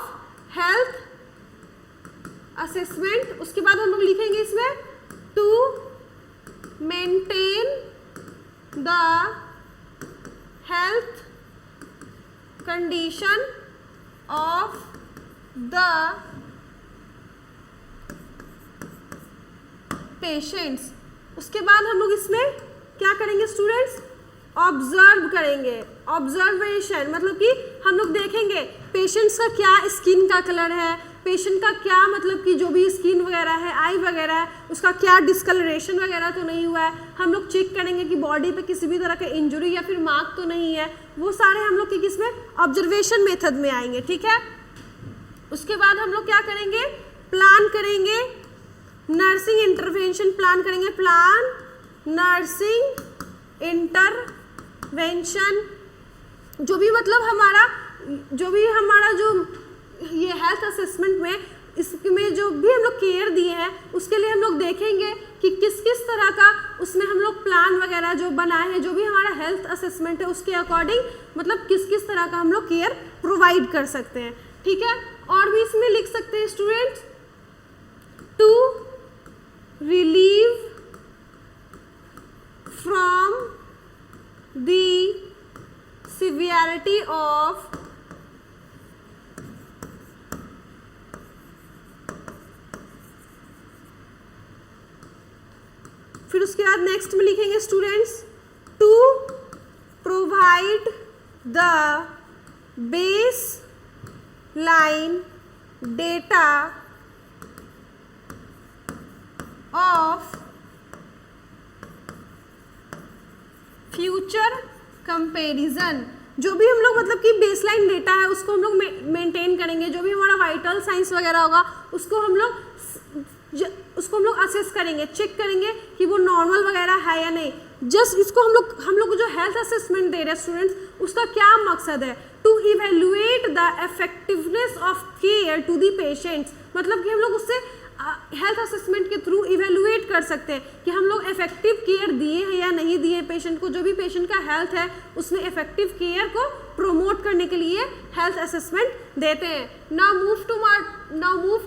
health assessment. उसके बाद हम लोग लिखेंगे इसमें to maintain the health condition of the patients. उसके बाद हम लोग इसमें क्या करेंगे स्टूडेंट्स, ऑब्जर्व करेंगे। ऑब्जर्वेशन मतलब कि हम लोग देखेंगे पेशेंट्स का क्या स्किन का कलर है, पेशेंट का क्या मतलब कि जो भी स्किन वगैरह है, आई वगैरह है, उसका क्या डिस्कलरेशन वगैरह तो नहीं हुआ है। हम लोग चेक करेंगे कि बॉडी पे किसी भी तरह का इंजरी या फिर मार्क तो नहीं है। वो सारे हम लोग किस में ऑब्जर्वेशन मेथड में आएंगे, ठीक है। उसके बाद हम लोग क्या करेंगे, प्लान करेंगे, नर्सिंग इंटरवेंशन प्लान करेंगे। प्लान नर्सिंग इंटरवेंशन, जो भी मतलब हमारा जो ये हेल्थ असेसमेंट में इसमें जो भी हम लोग केयर दिए हैं उसके लिए हम लोग देखेंगे कि किस किस तरह का उसमें हम लोग प्लान वगैरह जो बनाए हैं, जो भी हमारा हेल्थ असेसमेंट है उसके अकॉर्डिंग मतलब किस किस तरह का हम लोग केयर प्रोवाइड कर सकते हैं, ठीक है। और भी इसमें लिख सकते हैं students, to relieve from the severity of फिर उसके बाद नेक्स्ट में लिखेंगे students, to provide the baseline data of future comparison. जो भी हम लोग मतलब कि बेसलाइन डेटा है उसको हम लोग मेंटेन करेंगे। जो भी हमारा वाइटल साइंस वगैरह होगा उसको हम लोग असेस करेंगे, चेक करेंगे कि वो नॉर्मल वगैरह है या नहीं। जस्ट इसको हम लोग जो हेल्थ असेसमेंट दे रहे हैं स्टूडेंट्स, उसका क्या मकसद है, to evaluate the effectiveness of care to the patients. मतलब कि हम लोग उससे हेल्थ असेसमेंट के थ्रू इवेल्युएट कर सकते हैं कि हम लोग इफेक्टिव केयर दिए हैं या नहीं दिए पेशेंट को। जो भी पेशेंट का हेल्थ है उसमें इफेक्टिव केयर को प्रमोट करने के लिए हेल्थ असेसमेंट देते हैं। Now move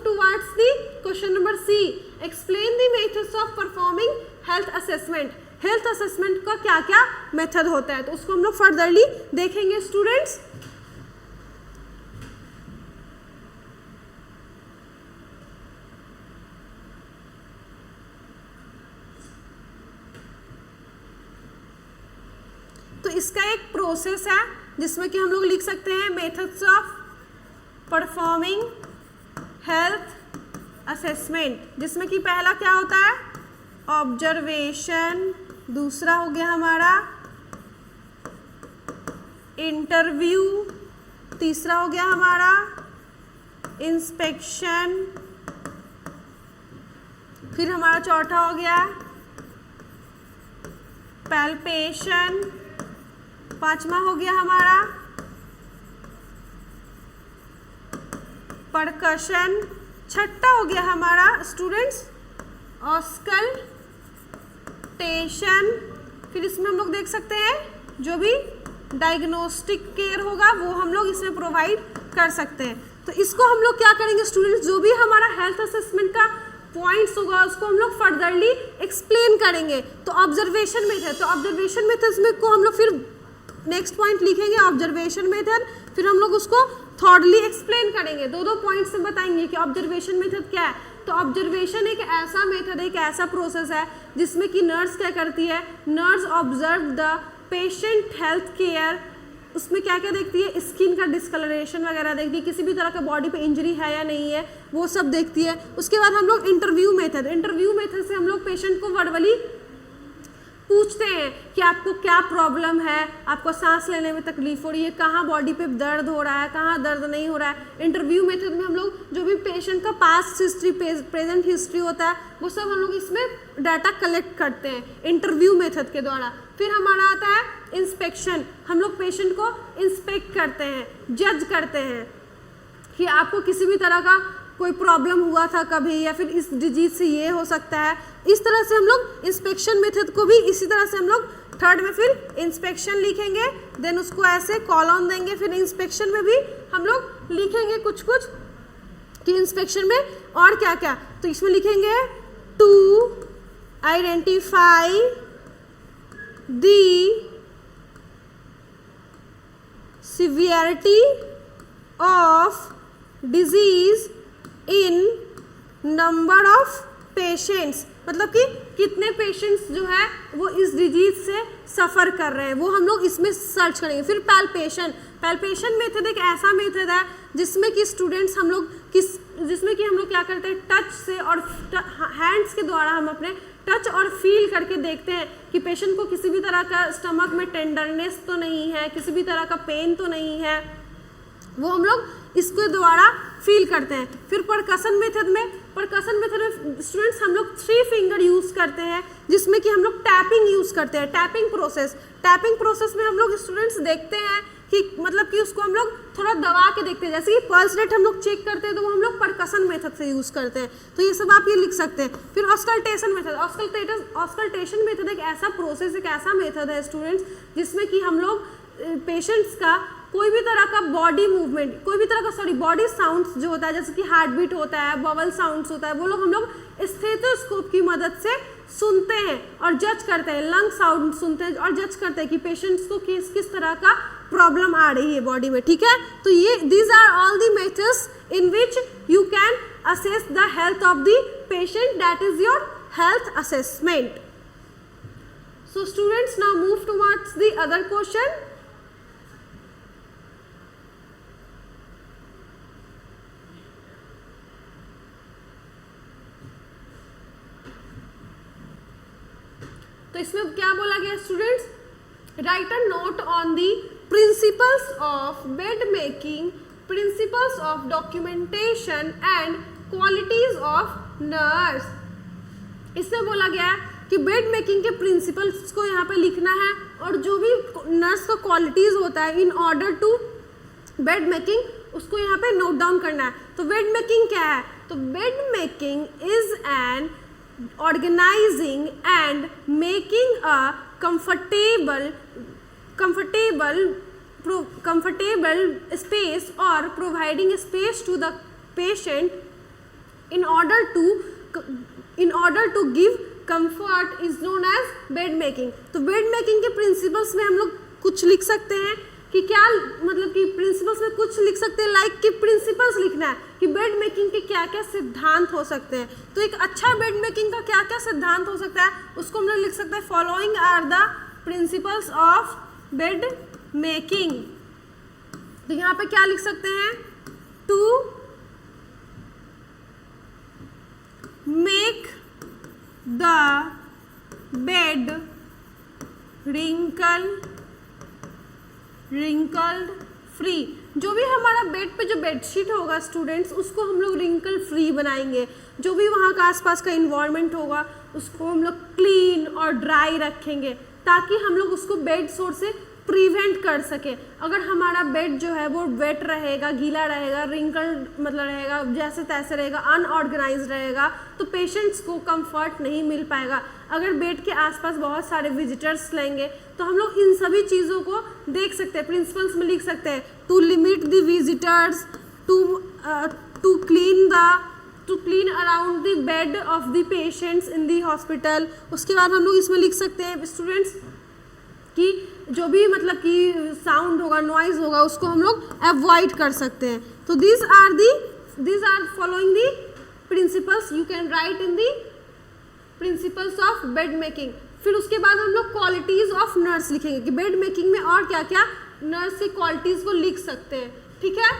towards the question number C, explain the methods of performing health assessment. Health assessment का क्या क्या मेथड होता है, तो उसको हम लोग फर्दरली देखेंगे स्टूडेंट्स। तो इसका एक प्रोसेस है जिसमें कि हम लोग लिख सकते हैं methods of performing health assessment, जिसमें कि पहला क्या होता है ऑब्जर्वेशन, दूसरा हो गया हमारा इंटरव्यू, तीसरा हो गया हमारा इंस्पेक्शन, फिर हमारा चौथा हो गया पैल्पेशन, पांचवा हो गया हमारा परकशन, छठा हो गया हमारा स्टूडेंट्स ऑस्कल्टेशन। फिर इसमें हम लोग देख सकते हैं जो भी डायग्नोस्टिक केयर होगा वो हम लोग इसमें प्रोवाइड कर सकते हैं। तो इसको हम लोग क्या करेंगे स्टूडेंट्स, जो भी हमारा हेल्थ असेसमेंट का पॉइंट्स होगा उसको हम लोग फर्दरली एक्सप्लेन करेंगे। तो ऑब्जर्वेशन मेथड, तो ऑब्जर्वेशन मेथड्स में को हम लोग फिर नेक्स्ट पॉइंट लिखेंगे ऑब्जर्वेशन मेथड, फिर हम लोग उसको थॉर्डली एक्सप्लेन करेंगे, दो पॉइंट्स से बताएंगे कि ऑब्जर्वेशन मेथड क्या है। तो ऑब्जर्वेशन एक ऐसा मेथड है, एक ऐसा प्रोसेस है जिसमें कि नर्स क्या करती है, nurse observe the patient health care, उसमें क्या क्या देखती है, स्किन का डिस्कलरेशन वगैरह देखती है, किसी भी तरह का बॉडी पे इंजरी है या नहीं है वो सब देखती है। उसके बाद हम लोग इंटरव्यू मेथड से हम लोग पेशेंट को वर्बली पूछते हैं कि आपको क्या प्रॉब्लम है, आपको सांस लेने में तकलीफ हो रही है, कहाँ बॉडी पे दर्द हो रहा है, कहाँ दर्द नहीं हो रहा है। इंटरव्यू मेथड में हम लोग जो भी पेशेंट का पास्ट हिस्ट्री, प्रेजेंट हिस्ट्री होता है वो सब हम लोग इसमें डाटा कलेक्ट करते हैं इंटरव्यू मेथड के द्वारा। फिर हमारा आता है इंस्पेक्शन, हम लोग पेशेंट को इंस्पेक्ट करते हैं, जज करते हैं कि आपको किसी भी तरह का कोई प्रॉब्लम हुआ था कभी या फिर इस डिजीज से ये हो सकता है। इस तरह से हम लोग इंस्पेक्शन मेथड को भी इसी तरह से हम लोग थर्ड में फिर इंस्पेक्शन लिखेंगे, देन उसको ऐसे कॉलम देंगे, फिर इंस्पेक्शन में भी हम लोग लिखेंगे कुछ कि इंस्पेक्शन में और क्या क्या। तो इसमें लिखेंगे to identify the severity of disease in number of patients, मतलब कि कितने पेशेंट्स जो है वो इस डिजीज से सफ़र कर रहे हैं वो हम लोग इसमें सर्च करेंगे। फिर पैल्पेशन मेथड एक ऐसा मेथड है जिसमें कि स्टूडेंट्स हम लोग जिसमें कि हम लोग क्या करते हैं टच से और हैंड्स के द्वारा हम अपने टच और फील करके देखते हैं कि पेशेंट को किसी भी तरह का स्टमक में टेंडरनेस तो नहीं है, किसी भी तरह का पेन तो नहीं है, वो हम लोग इसके द्वारा फील करते हैं। फिर परकशन मेथड में स्टूडेंट्स हम लोग 3 फिंगर यूज़ करते हैं जिसमें कि हम लोग टैपिंग यूज़ करते हैं। टैपिंग प्रोसेस में हम लोग स्टूडेंट्स देखते हैं कि मतलब कि उसको हम लोग थोड़ा दबा के देखते हैं, जैसे कि पल्स रेट हम लोग चेक करते हैं तो वो हम लोग परकशन मेथड से यूज़ करते हैं। तो ये सब आप ये लिख सकते हैं। फिर ऑस्कल्टेशन मेथड एक ऐसा प्रोसेस, एक ऐसा मेथड है स्टूडेंट्स जिसमें कि हम लोग पेशेंट्स का कोई भी तरह का बॉडी मूवमेंट, बॉडी साउंड्स जो होता है जैसे कि हार्ट बीट होता है, बबल साउंड्स होता है, वो लोग हम लोग स्टेथोस्कोप की मदद से सुनते हैं और जज करते हैं, लंग साउंड सुनते हैं और जज करते हैं कि पेशेंट्स को किस तरह का प्रॉब्लम आ रही है बॉडी में, ठीक है। तो ये these are all the methods in which you can assess the health of the patient, that is your health assessment. So students now move towards the other question. तो इसमें क्या बोला गया students, write a note on the principles of bed making, principles of documentation and qualities of nurse. इसमें बोला गया कि बेड मेकिंग के प्रिंसिपल्स को यहाँ पे लिखना है और जो भी नर्स का क्वालिटीज होता है in order to bed making उसको यहाँ पे नोट डाउन करना है। तो बेड मेकिंग क्या है, तो bed making is an organizing and making a comfortable space or providing space to the patient in order to give comfort is known as bed making. तो बेड मेकिंग के प्रिंसिपल्स में हम लोग कुछ लिख सकते हैं कि क्या, मतलब कि प्रिंसिपल्स में कुछ लिख सकते हैं, लाइक कि प्रिंसिपल्स लिखना है कि बेड मेकिंग के क्या क्या सिद्धांत हो सकते हैं। तो एक अच्छा बेड मेकिंग का क्या क्या सिद्धांत हो सकता है, उसको हम लोग लिख सकते हैं following are the principles of bed making. तो यहाँ पे क्या लिख सकते हैं, to make the bed wrinkled free. जो भी हमारा बेड पे जो बेडशीट होगा स्टूडेंट्स, उसको हम लोग रिंकल फ्री बनाएंगे। जो भी वहाँ का आसपास का इन्वायरमेंट होगा उसको हम लोग क्लीन और ड्राई रखेंगे, ताकि हम लोग उसको बेड सोर से प्रिवेंट कर सके। अगर हमारा बेड जो है वो वेट रहेगा, गीला रहेगा, रिंकल मतलब रहेगा, जैसे तैसे रहेगा, अनऑर्गेनाइज रहेगा, तो पेशेंट्स को कंफर्ट नहीं मिल पाएगा। अगर बेड के आसपास बहुत सारे विजिटर्स लेंगे तो हम लोग इन सभी चीज़ों को देख सकते हैं, प्रिंसिपल्स में लिख सकते हैं, to limit the visitors, to clean around the bed of the patients in the hospital. उसके बाद हम लोग इसमें लिख सकते हैं स्टूडेंट्स कि जो भी मतलब कि साउंड होगा, नॉइज होगा, उसको हम लोग अवॉइड कर सकते हैं। तो these are following the principles you can write in the principles of bed making। फिर उसके बाद हम लोग क्वालिटीज ऑफ नर्स लिखेंगे कि बेड मेकिंग में और क्या क्या नर्स की क्वालिटीज को लिख सकते हैं, ठीक है।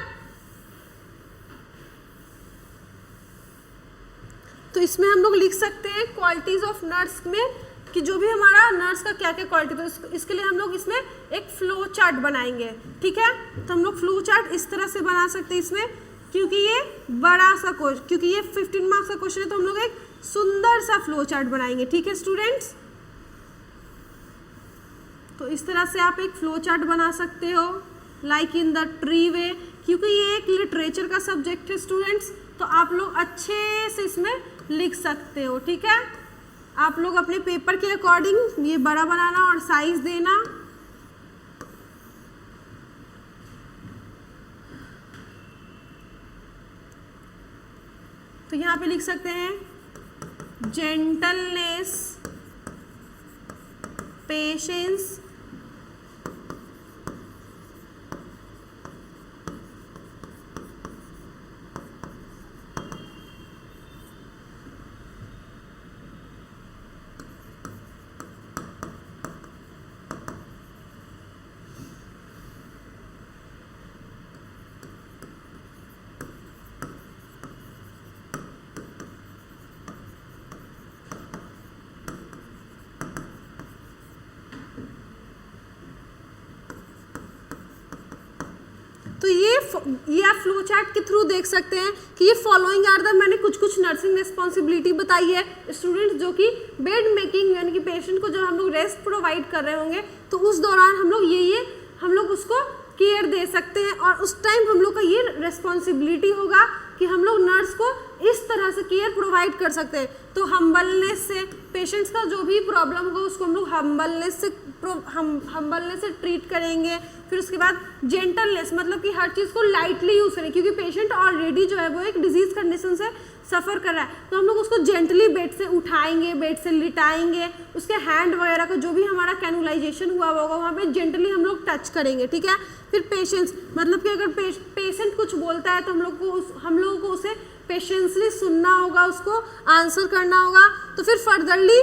तो इसमें हम लोग लिख सकते हैं क्वालिटीज ऑफ नर्स में कि जो भी हमारा नर्स का क्या क्या क्वालिटी, तो इसके लिए हम लोग इसमें एक फ्लो चार्ट बनाएंगे, ठीक है। तो हम लोग फ्लो चार्ट इस तरह से बना सकते हैं इसमें, क्योंकि ये बड़ा सा क्वेश्चन, क्योंकि ये 15 मार्क्स का क्वेश्चन है, तो हम लोग एक सुंदर सा फ्लो चार्ट बनाएंगे, ठीक है स्टूडेंट्स। तो इस तरह से आप एक फ्लो चार्ट बना सकते हो, लाइक इन द ट्री वे। क्योंकि ये एक लिटरेचर का सब्जेक्ट है स्टूडेंट्स, तो आप लोग अच्छे से इसमें लिख सकते हो, ठीक है। आप लोग अपने पेपर के अकॉर्डिंग ये बड़ा बनाना और साइज देना। तो यहाँ पे लिख सकते हैं जेंटलनेस, पेशेंस, तो ये आप फ्लो चार्ट के थ्रू देख सकते हैं कि ये फॉलोइंग आर द, मैंने कुछ नर्सिंग रिस्पॉन्सिबिलिटी बताई है स्टूडेंट्स, जो कि बेड मेकिंग यानी कि पेशेंट को जब हम लोग रेस्ट प्रोवाइड कर रहे होंगे तो उस दौरान हम लोग ये हम लोग उसको केयर दे सकते हैं, और उस टाइम हम लोग का ये रिस्पॉन्सिबिलिटी होगा कि हम लोग नर्स को इस तरह से केयर प्रोवाइड कर सकते हैं। तो हम्बलनेस से पेशेंट्स का जो भी प्रॉब्लम होगा उसको हम लोग हम्बलनेस से ट्रीट करेंगे। फिर उसके बाद जेंटलनेस, मतलब कि हर चीज़ को लाइटली यूज़ करें, क्योंकि पेशेंट ऑलरेडी जो है वो एक डिजीज़ कंडीशन से सफ़र कर रहा है, तो हम लोग उसको जेंटली बेड से उठाएंगे, बेड से लिटाएंगे, उसके हैंड वगैरह का जो भी हमारा कैनुलाइजेशन हुआ होगा वहाँ पे जेंटली हम लोग टच करेंगे, ठीक है। फिर पेशेंस, मतलब कि अगर पेशेंट कुछ बोलता है तो हम लोगों को उसे पेशेंसली सुनना होगा, उसको आंसर करना होगा। तो फिर फर्दरली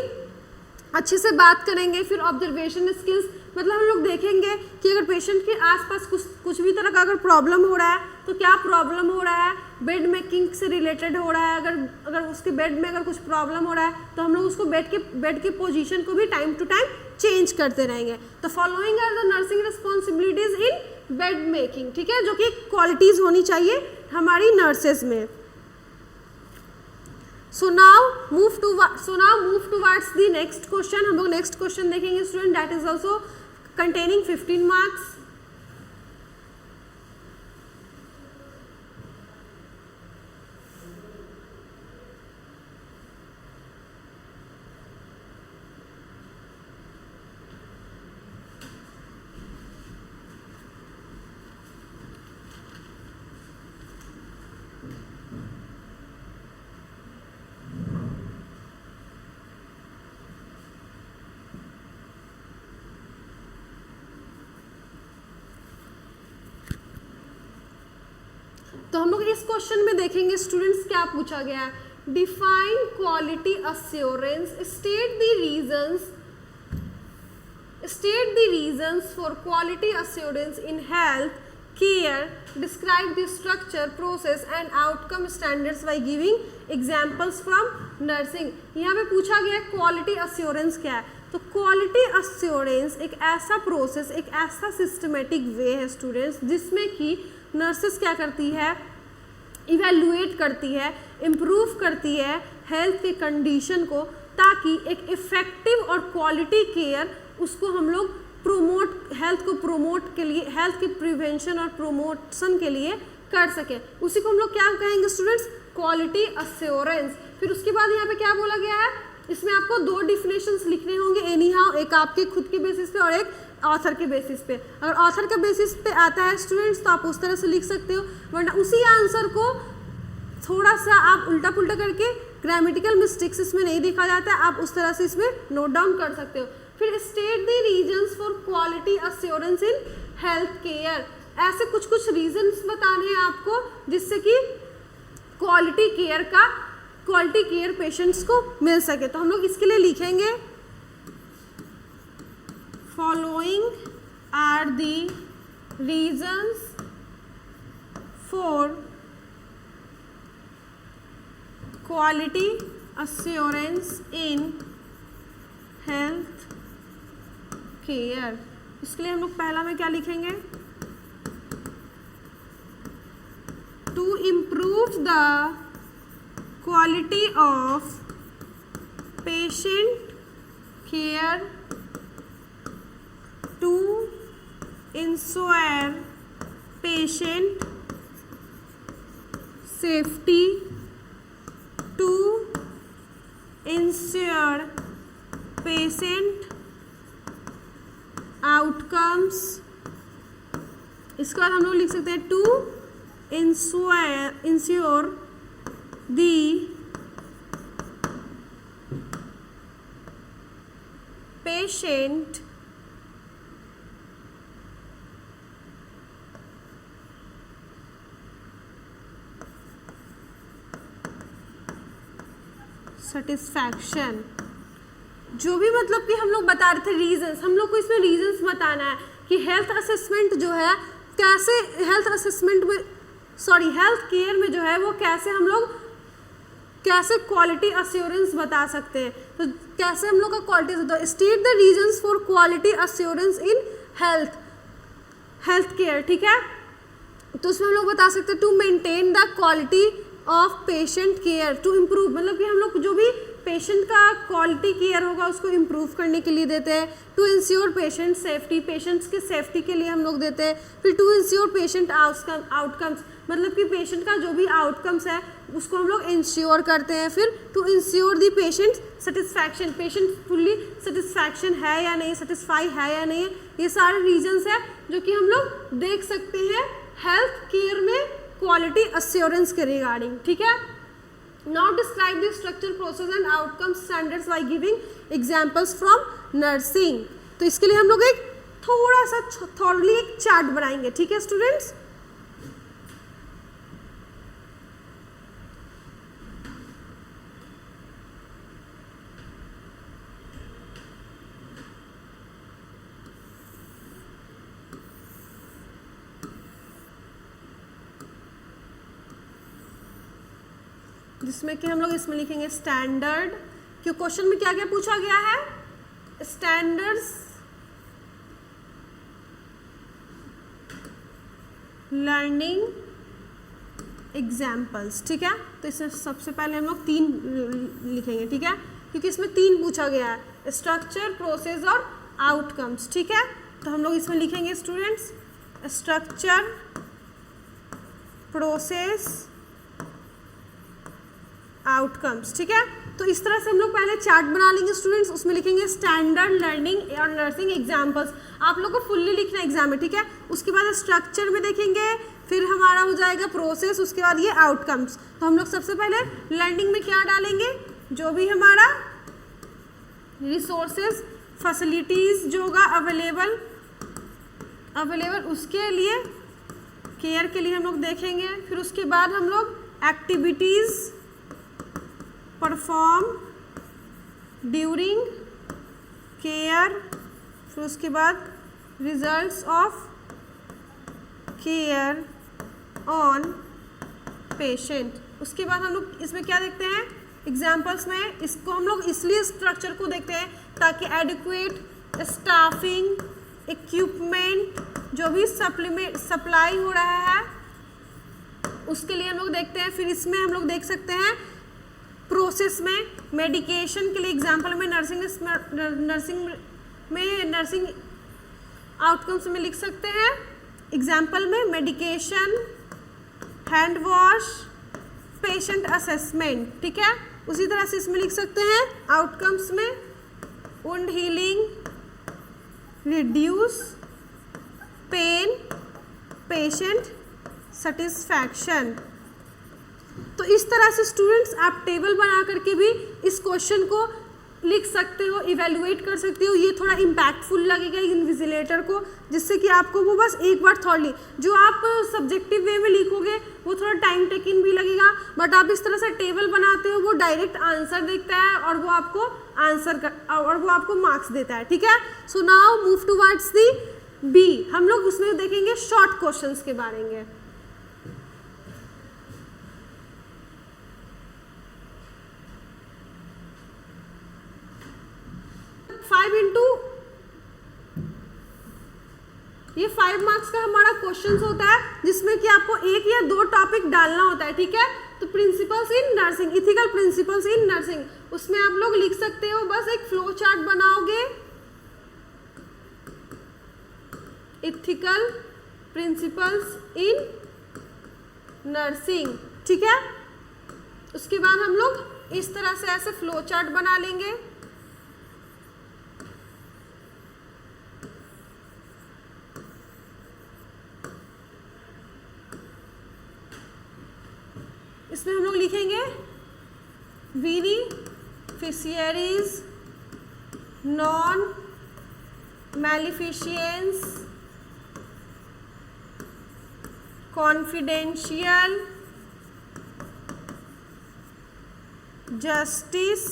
अच्छे से बात करेंगे। फिर ऑब्जर्वेशन स्किल्स, मतलब हम लोग देखेंगे कि अगर पेशेंट के आसपास कुछ भी तरह का अगर प्रॉब्लम हो रहा है तो क्या प्रॉब्लम हो रहा है, बेड मेकिंग से रिलेटेड हो रहा है, अगर उसके बेड में अगर कुछ प्रॉब्लम हो रहा है तो हम लोग उसको बेड के पोजीशन को भी टाइम टू टाइम चेंज करते रहेंगे। तो following are the nursing responsibilities in bed making, ठीक है, जो कि क्वालिटीज़ होनी चाहिए हमारी नर्सेज में। So now move towards the next question। हम लोग नेक्स्ट क्वेश्चन देखेंगे student, that is also containing 15 marks। तो हम लोग इस क्वेश्चन में देखेंगे स्टूडेंट्स क्या पूछा गया है। Define quality assurance, state the reasons for quality assurance in health care, describe the structure, process and outcome standards by giving examples from nursing। यहाँ पे पूछा गया क्वालिटी अश्योरेंस क्या है। तो क्वालिटी अश्योरेंस एक ऐसा प्रोसेस, एक ऐसा सिस्टमेटिक वे है स्टूडेंट्स, जिसमें कि नर्सेस क्या करती है, इवेलुएट करती है, इम्प्रूव करती है हेल्थ के कंडीशन को, ताकि एक इफ़ेक्टिव और क्वालिटी केयर उसको हम लोग प्रोमोट, हेल्थ को प्रोमोट के लिए, हेल्थ के प्रिवेंशन और प्रोमोशन के लिए कर सके। उसी को हम लोग क्या कहेंगे स्टूडेंट्स, क्वालिटी अश्योरेंस। फिर उसके बाद यहाँ पे क्या बोला गया है, इसमें आपको दो डिफिनेशंस लिखने होंगे एनी हाउ, एक आपके खुद के बेसिस पे और एक ऑथर के बेसिस पे। अगर ऑथर के बेसिस पे आता है स्टूडेंट्स तो आप उस तरह से लिख सकते हो, वरना उसी आंसर को थोड़ा सा आप उल्टा पुल्टा करके, ग्रामेटिकल मिस्टेक्स इसमें नहीं देखा जाता है, आप उस तरह से इसमें नोट डाउन कर सकते हो। फिर state the reasons for quality assurance in health care, ऐसे कुछ कुछ रीजंस बताने हैं आपको जिससे कि क्वालिटी केयर पेशेंट्स को मिल सके। तो हम लोग इसके लिए लिखेंगे following are the reasons for quality assurance in health care. इसके लिए हम लोग पहला में क्या लिखेंगे, to improve the quality of patient care, to ensure patient safety, to ensure patient outcomes. इसके बाद हम लोग लिख सकते हैं to ensure the patient satisfaction. जो भी मतलब कि हम लोग बता रहे थे रीजंस, हम लोग को इसमें रीजंस बताना है कि हेल्थ असेसमेंट जो है कैसे, हेल्थ केयर में जो है वो कैसे हम लोग कैसे क्वालिटी अश्योरेंस बता सकते हैं। तो कैसे हम लोग का quality, state the reasons for quality assurance in health care, ठीक है। तो उसमें हम लोग बता सकते हैं to maintain the quality of patient care, to improve, मतलब कि हम लोग जो भी पेशेंट का क्वालिटी केयर होगा उसको इम्प्रूव करने के लिए देते हैं। To ensure patient safety, patients के सेफ्टी के लिए हम लोग देते हैं। फिर टू इंश्योर पेशेंट आउटकम्स, मतलब कि पेशेंट का जो भी आउटकम्स है उसको हम लोग इंश्योर करते हैं। फिर to ensure the patient satisfaction, patient fully satisfaction है या नहीं, सेटिस्फाई है या नहीं, ये सारे रीजंस है जो कि हम लोग देख सकते हैं हेल्थ केयर में क्वालिटी अश्योरेंस के रिगार्डिंग, ठीक है। Now describe the structure, process and outcome standards by giving examples from nursing। तो इसके लिए हम लोग एक थोड़ा सा थॉरली एक चार्ट बनाएंगे, ठीक है स्टूडेंट्स। जिसमें कि हम लोग इसमें लिखेंगे स्टैंडर्ड, क्यों क्वेश्चन में क्या क्या पूछा गया है, स्टैंडर्ड्स, लर्निंग एग्जाम्पल्स, ठीक है। तो इसमें सबसे पहले हम लोग 3 लिखेंगे, ठीक है, क्योंकि इसमें 3 पूछा गया है, स्ट्रक्चर, प्रोसेस और आउटकम्स, ठीक है। तो हम लोग इसमें लिखेंगे स्टूडेंट्स स्ट्रक्चर, प्रोसेस, आउटकम्स, ठीक है। तो इस तरह से हम लोग पहले चार्ट बना लेंगे स्टूडेंट्स, उसमें लिखेंगे स्टैंडर्ड, लर्निंग और नर्सिंग एग्जाम्पल्स। आप लोग को फुल्ली लिखना एग्जाम में, ठीक है। उसके बाद स्ट्रक्चर में देखेंगे, फिर हमारा हो जाएगा प्रोसेस, उसके बाद ये आउटकम्स। तो हम लोग सबसे पहले लर्निंग में क्या डालेंगे, जो भी हमारा रिसोर्सेज, फैसिलिटीज जो होगा अवेलेबल उसके लिए केयर के लिए हम लोग देखेंगे। फिर उसके बाद हम लोग एक्टिविटीज परफॉर्म ड्यूरिंग केयर, फिर उसके बाद results of care on patient. उसके बाद हम लोग इसमें क्या देखते हैं, एग्जाम्पल्स में इसको हम लोग इसलिए स्ट्रक्चर को देखते हैं ताकि एडिक्वेट स्टाफिंग, इक्विपमेंट जो भी सप्लाई हो रहा है उसके लिए हम लोग देखते हैं। फिर इसमें हम लोग देख सकते हैं प्रोसेस में मेडिकेशन के लिए एग्जाम्पल में नर्सिंग आउटकम्स में लिख सकते हैं। एग्जाम्पल में medication, hand wash, patient assessment, ठीक है। उसी तरह से इसमें लिख सकते हैं आउटकम्स में wound healing, reduce pain, patient satisfaction. तो इस तरह से स्टूडेंट्स आप टेबल बना करके भी इस क्वेश्चन को लिख सकते हो, इवेल्युएट कर सकते हो। ये थोड़ा इम्पैक्टफुल लगेगा इन्विजिलेटर को, जिससे कि आपको वो बस एक बार थॉटली जो आप सब्जेक्टिव वे में लिखोगे वो थोड़ा टाइम टेकिंग भी लगेगा, बट आप इस तरह से टेबल बनाते हो वो डायरेक्ट आंसर देखता है और वो आपको मार्क्स देता है, ठीक है। So now move towards the B. हम लोग उसमें देखेंगे शॉर्ट क्वेश्चंस के बारे में। 5 मार्क्स का हमारा क्वेश्चन होता है जिसमें कि आपको एक या दो टॉपिक डालना होता है, ठीक है। तो principles in nursing, ethical principles in nursing, उसमें आप लोग लिख सकते हो, बस एक फ्लो चार्ट बनाओगे, इथिकल प्रिंसिपल्स इन नर्सिंग, ठीक है। उसके बाद हम लोग इस तरह से ऐसे फ्लो चार्ट बना लेंगे। इसमें हम लोग लिखेंगे beneficiaries, non maleficence, confidential, justice,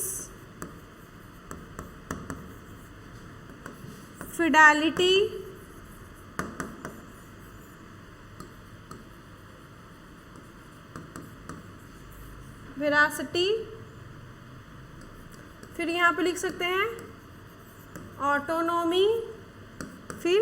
fidelity, veracity, फिर यहाँ पे लिख सकते हैं ऑटोनॉमी, फिर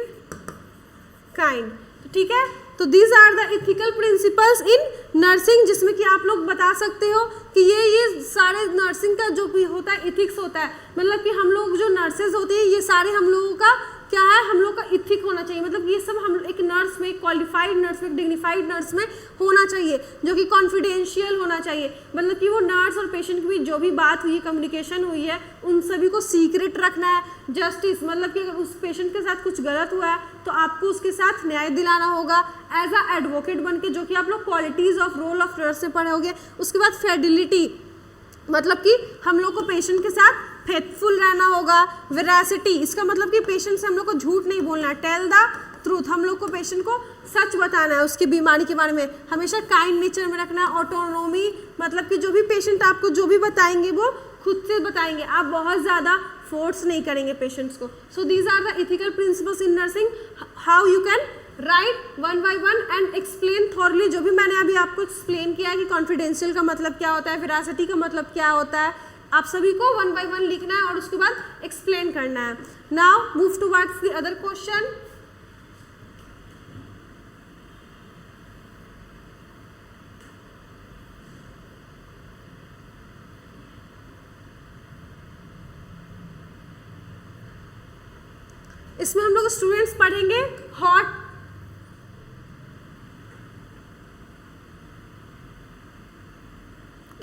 काइंड, ठीक है। तो these are the ethical principles in nursing, जिसमें कि आप लोग बता सकते हो कि ये सारे नर्सिंग का जो भी होता है इथिक्स होता है, मतलब कि हम लोग जो नर्सेज होते हैं ये सारे हम लोगों का क्या है, हम लोग का इथिक होना चाहिए। मतलब ये सब हम एक नर्स में, क्वालिफाइड नर्स में, डिग्निफाइड नर्स में होना चाहिए, जो कि कॉन्फिडेंशियल होना चाहिए। मतलब कि वो नर्स और पेशेंट के बीच जो भी बात हुई है, कम्युनिकेशन हुई है, उन सभी को सीक्रेट रखना है। जस्टिस, मतलब कि अगर उस पेशेंट के साथ कुछ गलत हुआ है तो आपको उसके साथ न्याय दिलाना होगा एज अ एडवोकेट बन के, जो कि आप लोग qualities of role of nurse में पढ़े होंगे। उसके बाद फेडिलिटी, मतलब कि हम लोग को पेशेंट के साथ फेथफुल रहना होगा। वेरासिटी, इसका मतलब कि पेशेंट से हम लोग को झूठ नहीं बोलना है। टेल द ट्रूथ, हम लोग को पेशेंट को सच बताना है उसकी बीमारी के बारे में। हमेशा काइंड नेचर में रखना है। ऑटोनॉमी, मतलब कि जो भी पेशेंट आपको जो भी बताएंगे वो खुद से बताएंगे, आप बहुत ज़्यादा फोर्स नहीं करेंगे पेशेंट्स को। So these are the ethical principles in nursing, how you can write one by one and explain thoroughly. जो भी मैंने अभी आपको एक्सप्लेन किया है कि कॉन्फिडेंशियल का मतलब क्या होता है, वेरासिटी का मतलब क्या होता है, आप सभी को वन बाय वन लिखना है और उसके बाद एक्सप्लेन करना है। Now move towards the other question. इसमें हम लोग स्टूडेंट्स पढ़ेंगे हॉट,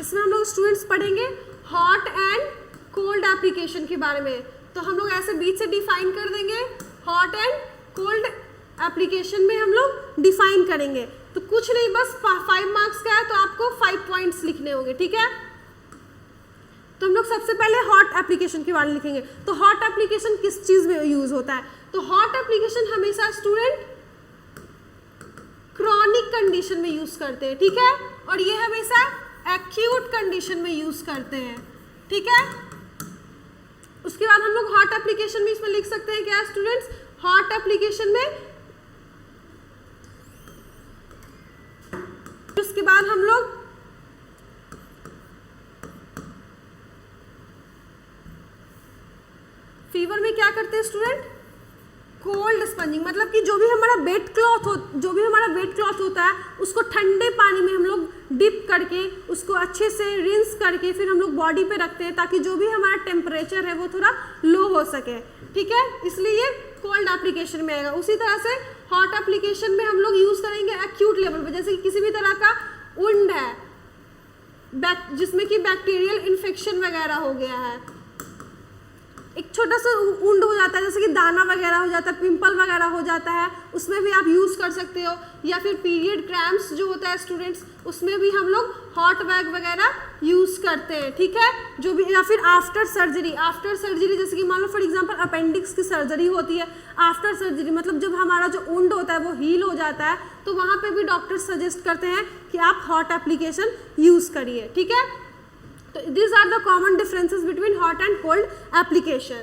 इसमें हम लोग स्टूडेंट्स पढ़ेंगे हॉट एंड कोल्ड एप्लीकेशन के बारे में। तो हम लोग ऐसे बीच से डिफाइन कर देंगे, हॉट एंड कोल्ड एप्लीकेशन में हम लोग डिफाइन करेंगे। तो कुछ नहीं, बस 5 मार्क्स का है तो आपको 5 पॉइंट्स लिखने होंगे, ठीक है। तो हम लोग सबसे पहले हॉट एप्लीकेशन के बारे में लिखेंगे। तो हॉट एप्लीकेशन किस चीज़ में यूज़ होता है? तो हॉट एप्लीकेशन हमेशा स्टूडेंट क्रॉनिक कंडीशन में यूज करते हैं, ठीक है, और ये हमेशा एक्यूट कंडीशन में यूज करते हैं, ठीक है। उसके बाद हम लोग हॉट एप्लीकेशन में इसमें लिख सकते हैं क्या स्टूडेंट्स, हॉट एप्लीकेशन में, उसके बाद हम लोग फीवर में क्या करते हैं स्टूडेंट, कोल्ड स्पंजिंग, मतलब कि जो भी हमारा वेट क्लॉथ होता है उसको ठंडे पानी में हम लोग डिप करके उसको अच्छे से रिंस करके फिर हम लोग बॉडी पे रखते हैं ताकि जो भी हमारा टेम्परेचर है वो थोड़ा लो हो सके, ठीक है, इसलिए ये कोल्ड एप्लीकेशन में आएगा। उसी तरह से हॉट एप्लीकेशन में हम लोग यूज करेंगे एक्यूट लेवल पे, जैसे कि किसी भी तरह का वुंड है जिसमें कि बैक्टीरियल इन्फेक्शन वगैरह हो गया है, एक छोटा सा वुंड हो जाता है जैसे कि दाना वगैरह हो जाता है, पिंपल वगैरह हो जाता है, उसमें भी आप यूज़ कर सकते हो, या फिर पीरियड क्रैम्प्स जो होता है स्टूडेंट्स उसमें भी हम लोग हॉट बैग वगैरह यूज़ करते हैं, ठीक है, जो भी, या फिर आफ्टर सर्जरी जैसे कि मान लो फॉर एग्जांपल अपेंडिक्स की सर्जरी होती है, आफ्टर सर्जरी मतलब जब हमारा जो वुंड होता है वो हील हो जाता है तो वहाँ पे भी डॉक्टर सजेस्ट करते हैं कि आप हॉट एप्लीकेशन यूज़ करिए, ठीक है। तो these are the common differences between hot and cold application.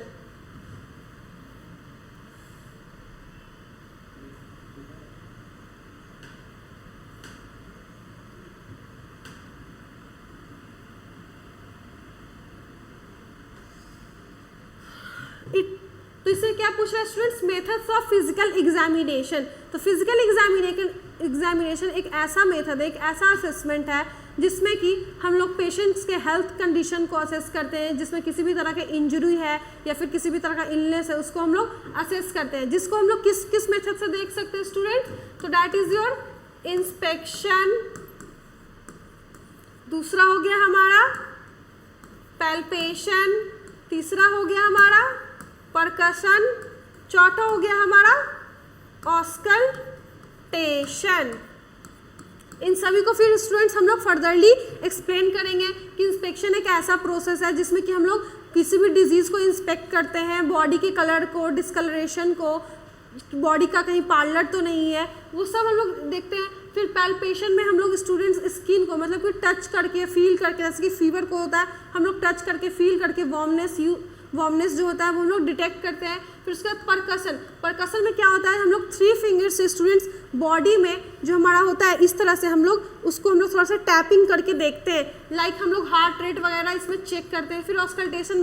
तो इससे क्या पूछ रहा है students, methods of physical examination. तो फिजिकल एग्जामिनेशन एक ऐसा मेथड है, एक ऐसा असेसमेंट है जिसमें कि हम लोग पेशेंट्स के हेल्थ कंडीशन को असेस करते हैं, जिसमें किसी भी तरह के इंजरी है या फिर किसी भी तरह का इलनेस है उसको हम लोग असेस करते हैं, जिसको हम लोग किस मेथड से देख सकते हैं स्टूडेंट, तो दैट इज योर इंस्पेक्शन, दूसरा हो गया हमारा पैल्पेशन, तीसरा हो गया हमारा परकशन, चौथा हो गया हमारा ऑस्कल्टेशन। इन सभी को फिर स्टूडेंट्स हम लोग फर्दरली एक्सप्लेन करेंगे कि इंस्पेक्शन एक ऐसा प्रोसेस है जिसमें कि हम लोग किसी भी डिजीज़ को इंस्पेक्ट करते हैं, बॉडी के कलर को, डिस्कलरेशन को, बॉडी का कहीं पार्लर तो नहीं है, वो सब हम लोग देखते हैं। फिर पैल्पेशन में हम लोग स्टूडेंट्स स्किन को मतलब कि टच करके फील करके, जैसे कि फीवर को होता है हम लोग टच करके फील करके वार्मनेस जो होता है वो हम लोग डिटेक्ट करते हैं। फिर उसके बाद परकशन में क्या होता है, हम लोग 3 फिंगर से स्टूडेंट्स बॉडी में जो हमारा होता है इस तरह से हम लोग उसको थोड़ा सा टैपिंग करके देखते हैं, लाइक हम लोग हार्ट रेट वगैरह इसमें चेक करते हैं। फिर ऑस्कल्टेशन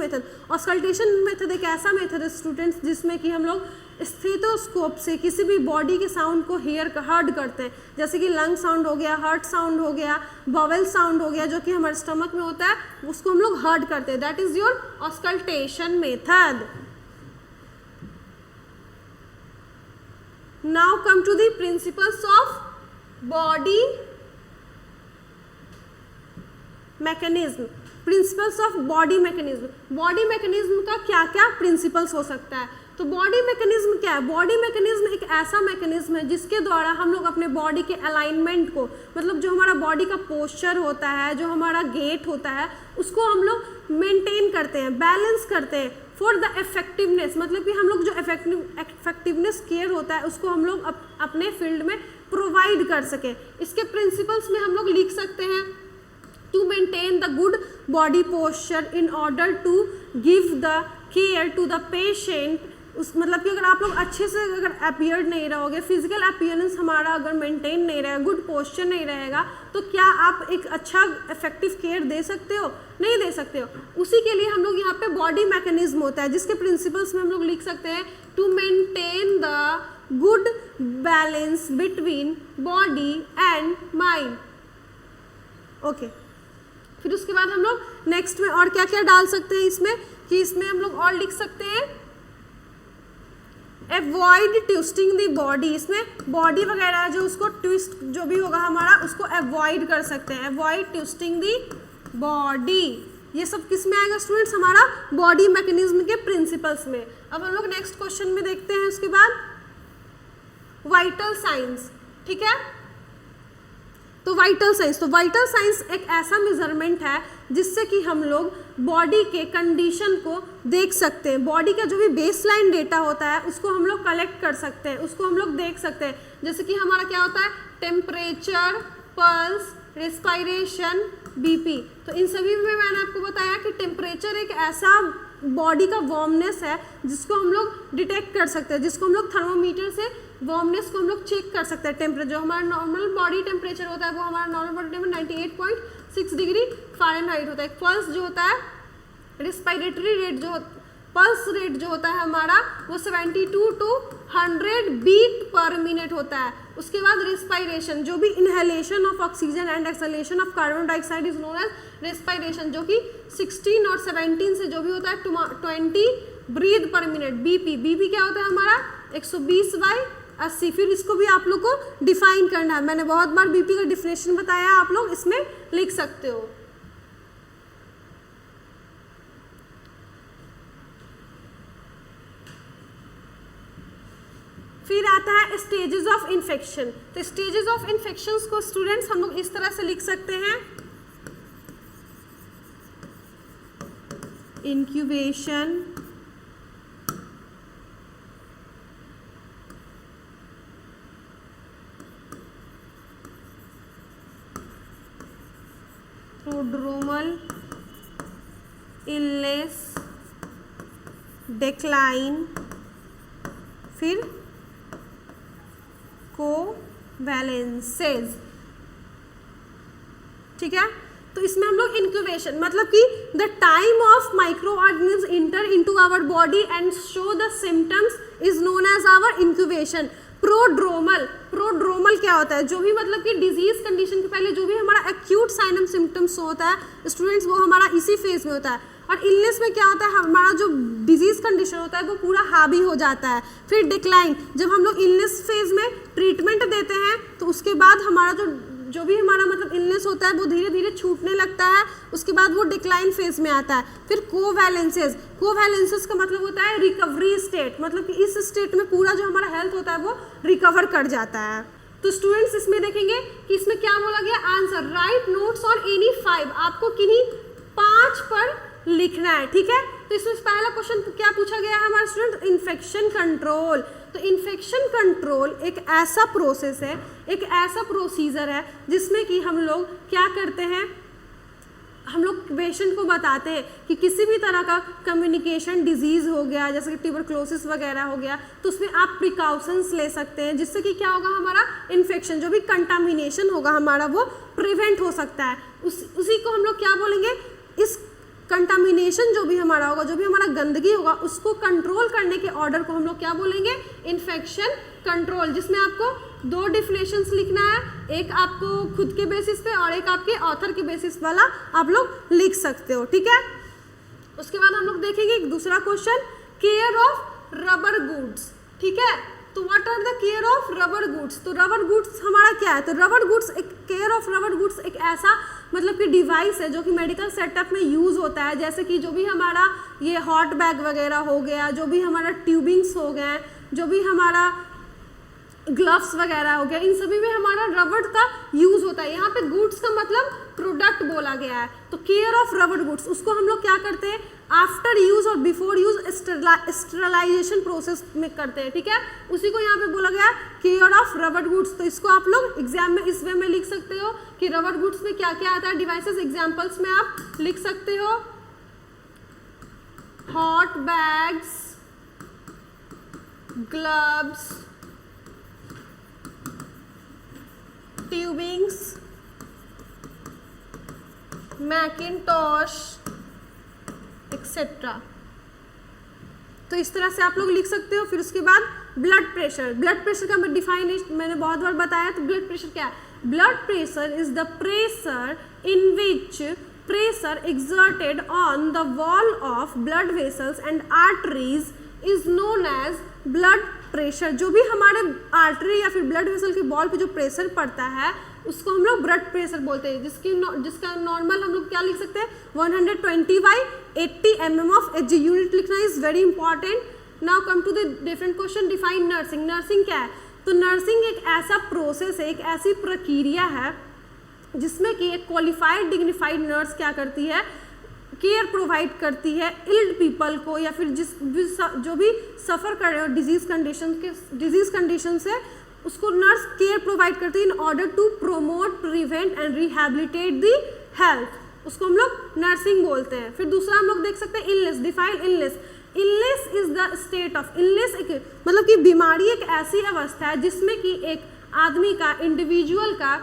मेथड एक ऐसा मेथड है स्टूडेंट्स जिसमें कि हम लोग स्टेथोस्कोप से किसी भी बॉडी के साउंड को हर्ड करते हैं, जैसे कि लंग साउंड हो गया, हार्ट साउंड हो गया, बॉवेल साउंड हो गया, जो कि हमारे स्टमक में होता है उसको हम लोग हर्ड करते हैं, that is your auscultation method. Now come to the principles of body mechanism. Principles of body mechanism का क्या क्या प्रिंसिपल्स हो सकता है, तो बॉडी मैकेनिज्म क्या है, बॉडी मैकेनिज्म एक ऐसा मैकेनिज्म है जिसके द्वारा हम लोग अपने बॉडी के अलाइनमेंट को, मतलब जो हमारा बॉडी का पोस्चर होता है, जो हमारा गेट होता है, उसको हम लोग मेंटेन करते हैं, बैलेंस करते हैं फॉर द इफेक्टिवनेस, मतलब कि हम लोग जो इफेक्टिवनेस केयर होता है उसको हम लोग अपने फील्ड में प्रोवाइड कर सके। इसके प्रिंसिपल्स में हम लोग लिख सकते हैं to maintain the good body posture in order to give the care to the patient. उस मतलब कि अगर आप लोग अच्छे से अगर अपीयर्ड नहीं रहोगे, फिजिकल अपीयरेंस हमारा अगर मेंटेन नहीं रहेगा, गुड पोस्चर नहीं रहेगा, तो क्या आप एक अच्छा इफेक्टिव केयर दे सकते हो? नहीं दे सकते हो। उसी के लिए हम लोग यहाँ पे बॉडी मैकेनिज्म होता है जिसके प्रिंसिपल्स में हम लोग लिख सकते हैं to maintain the good balance between body and mind. Okay, फिर उसके बाद हम लोग नेक्स्ट में और क्या क्या डाल सकते हैं इसमें, कि इसमें हम लोग और लिख सकते हैं अवॉइड ट्विस्टिंग द बॉडी। इसमें बॉडी वगैरह जो उसको ट्विस्ट जो भी होगा हमारा उसको अवॉइड कर सकते हैं, अवॉइड ट्विस्टिंग द बॉडी। ये सब किस में आएगा स्टूडेंट्स, हमारा बॉडी मैकेनिज्म के प्रिंसिपल्स में। अब हम लोग नेक्स्ट क्वेश्चन में देखते हैं उसके बाद वाइटल साइंस। ठीक है, तो वाइटल साइंस एक ऐसा मेजरमेंट है जिससे कि हम लोग बॉडी के कंडीशन को देख सकते हैं, बॉडी का जो भी बेसलाइन डेटा होता है उसको हम लोग कलेक्ट कर सकते हैं, उसको हम लोग देख सकते हैं। जैसे कि हमारा क्या होता है टेम्परेचर, पल्स, रेस्पिरेशन, बीपी। तो इन सभी में मैंने आपको बताया कि टेम्परेचर एक ऐसा बॉडी का वार्मनेस है जिसको हम लोग डिटेक्ट कर सकते हैं, जिसको हम लोग थर्मोमीटर से वार्मनेस को हम लोग चेक कर सकते हैं। टेम्परेचर जो हमारा नॉर्मल बॉडी टेम्परेचर होता है वो हमारा normal body temperature 98.6 degree Fahrenheit होता है। पल्स जो होता है, रेस्पिरेटरी रेट जो पल्स रेट जो होता है हमारा वो 72 to 100 बीट पर मिनट होता है। उसके बाद रेस्पिरेशन जो भी inhalation of oxygen and exhalation of carbon dioxide is known as respiration, जो कि 16 और 17 से जो भी होता है 20 ब्रीथ पर मिनट। बीपी, बीपी क्या होता है हमारा 120/80। फिर इसको भी आप लोग को डिफाइन करना है, मैंने बहुत बार बीपी का डिफिनेशन बताया, आप लोग इसमें लिख सकते हो। फिर आता है स्टेजेस ऑफ इन्फेक्शन। तो स्टेजेस ऑफ इन्फेक्शंस को स्टूडेंट्स हम लोग इस तरह से लिख सकते हैं, इंक्यूबेशन, प्रोड्रोमल, इलनेस, डिक्लाइन, फिर कोवैलेंसेस। ठीक है, तो इसमें हम लोग इंक्यूबेशन मतलब कि the time of microorganism enter into our body and show the symptoms is known as our incubation. Prodromal, prodromal क्या होता है, जो भी मतलब कि डिजीज कंडीशन के पहले जो भी हमारा एक्यूट साइन एंड सिम्टम्स होता है स्टूडेंट्स, वो हमारा इसी फेज में होता है। और इलनेस में क्या होता है, हमारा जो डिजीज कंडीशन होता है वो पूरा हावी हो जाता है। फिर डिक्लाइन, जब हम लोग इलनेस फेज में ट्रीटमेंट देते हैं तो उसके बाद हमारा जो भी हमारा मतलब इलनेस होता है वो धीरे धीरे छूटने लगता है, उसके बाद वो डिक्लाइन फेज में आता है। फिर कोवैलेंसेस, कोवैलेंसेस का मतलब होता है रिकवरी स्टेट, मतलब कि इस स्टेट में पूरा जो हमारा हेल्थ होता है वो रिकवर कर जाता है। तो स्टूडेंट्स इसमें देखेंगे कि इसमें क्या बोला गया, answer right notes on any 5, आपको किन्हीं 5 पर लिखना है। ठीक है, तो इसमें पहला क्वेश्चन क्या पूछा गया है हमारा स्टूडेंट, इन्फेक्शन कंट्रोल। तो इन्फेक्शन कंट्रोल एक ऐसा प्रोसेस है, एक ऐसा प्रोसीजर है जिसमें कि हम लोग क्या करते हैं, हम लोग पेशेंट को बताते हैं कि किसी भी तरह का कम्युनिकेशन डिजीज़ हो गया जैसे कि ट्यूबरक्लोसिस वगैरह हो गया, तो उसमें आप प्रिकॉशंस ले सकते हैं जिससे कि क्या होगा, हमारा इन्फेक्शन जो भी कंटामिनेशन होगा हमारा वो प्रिवेंट हो सकता है। उसी को हम लोग क्या बोलेंगे, इस कंटामिनेशन जो भी हमारा होगा, जो भी हमारा गंदगी होगा, उसको कंट्रोल करने के ऑर्डर को हम लोग क्या बोलेंगे, इन्फेक्शन कंट्रोल। जिसमें आपको 2 डिफिनेशंस लिखना है, एक आपको खुद के बेसिस पे और एक आपके ऑथर के बेसिस वाला आप लोग लिख सकते हो। ठीक है, उसके बाद हम लोग देखेंगे एक दूसरा question, care of rubber goods. ठीक है, तो what are the care of rubber goods. तो रबर गुड्स हमारा क्या है, तो रबर गुड्स एक केयर ऑफ रबर गुड्स एक ऐसा मतलब कि डिवाइस है जो कि मेडिकल सेटअप में यूज़ होता है, जैसे कि जो भी हमारा ये हॉट बैग वगैरह हो गया, जो भी हमारा ट्यूबिंग्स हो गए, जो भी हमारा ग्लव्स वगैरह हो गया, इन सभी में हमारा रबर का यूज़ होता है। यहाँ पे गुड्स का मतलब प्रोडक्ट बोला गया है, तो केयर ऑफ रबर गुड्स उसको हम लोग क्या करते हैं, आफ्टर यूज और बिफोर यूज स्टरलाइजेशन प्रोसेस में करते हैं। ठीक है, उसी को यहाँ पे बोला गया केयर ऑफ रबर गुड्स। तो इसको आप लोग एग्जाम में इस वे में लिख सकते हो कि रबर गुड्स में क्या क्या आता है, डिवाइसेस एग्जाम्पल्स में आप लिख सकते हो, hot bags, gloves, tubings, Macintosh etcetera. तो इस तरह से आप लोग लिख सकते हो। फिर उसके बाद ब्लड प्रेशर, ब्लड प्रेशर का डिफाइनेशन मैंने बहुत बार बताया। तो ब्लड प्रेशर क्या है, blood pressure is the pressure in which pressure exerted on the wall of blood vessels and arteries is known as blood pressure। जो भी हमारे आर्टरी या फिर ब्लड वेसल के बॉल पे जो प्रेशर पड़ता है उसको हम लोग ब्लड प्रेशर बोलते हैं, जिसका नॉर्मल हम लोग क्या लिख सकते हैं, 120/80 mm ऑफ Hg। यूनिट लिखना is very important. Now come to the different question. Define nursing. Nursing क्या है, तो नर्सिंग एक ऐसा प्रोसेस है, एक ऐसी प्रक्रिया है जिसमें कि एक क्वालिफाइड डिग्निफाइड नर्स क्या करती है, केयर प्रोवाइड करती है इल्ड पीपल को या फिर जो भी सफ़र कर रहे हो डिजीज़ कंडीशन से, उसको नर्स केयर प्रोवाइड करती है in order to promote, prevent and rehabilitate the health, उसको हम लोग नर्सिंग बोलते हैं। फिर दूसरा हम लोग देख सकते हैं illness, define illness. Illness is the state of, illness एक मतलब कि बीमारी एक ऐसी अवस्था है जिसमें कि एक आदमी का, इंडिविजुअल का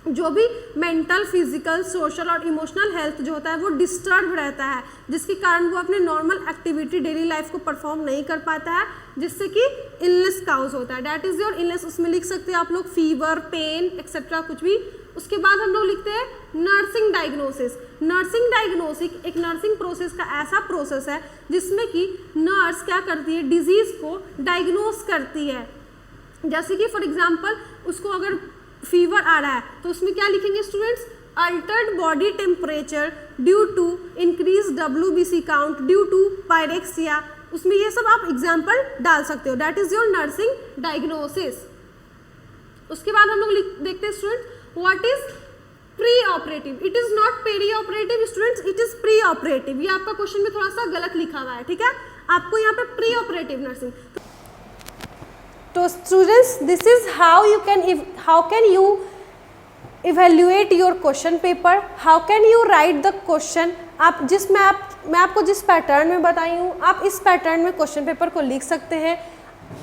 जो भी मेंटल, फिजिकल, सोशल और इमोशनल हेल्थ जो होता है वो डिस्टर्ब रहता है, जिसके कारण वो अपने नॉर्मल एक्टिविटी डेली लाइफ को परफॉर्म नहीं कर पाता है, जिससे कि इलनेस काउज होता है। That is your illness. उसमें लिख सकते हैं आप लोग फीवर, पेन एक्सेट्रा कुछ भी। उसके बाद हम लोग लिखते हैं नर्सिंग डायग्नोसिस। नर्सिंग डायग्नोसिस एक नर्सिंग प्रोसेस का ऐसा प्रोसेस है जिसमें कि नर्स क्या करती है, डिजीज को डायग्नोस करती है। जैसे कि फॉर एग्जांपल उसको अगर फीवर आ रहा है तो उसमें क्या लिखेंगे students, altered body temperature due to increase WBC count due to pyrexia, उसमें ये सब आप एग्जाम्पल डाल सकते हो। That is your nursing diagnosis. उसके बाद हम लोग देखते हैं student what is preoperative. It is not perioperative students, it is preoperative. ये आपका क्वेश्चन में थोड़ा सा गलत लिखा हुआ है, ठीक है, आपको यहाँ पे प्री ऑपरेटिव नर्सिंग। तो students this is how can you evaluate your question paper, how can you right the question. आप मैं आपको जिस पैटर्न में बताई हूँ आप इस पैटर्न में क्वेश्चन पेपर को लिख सकते हैं।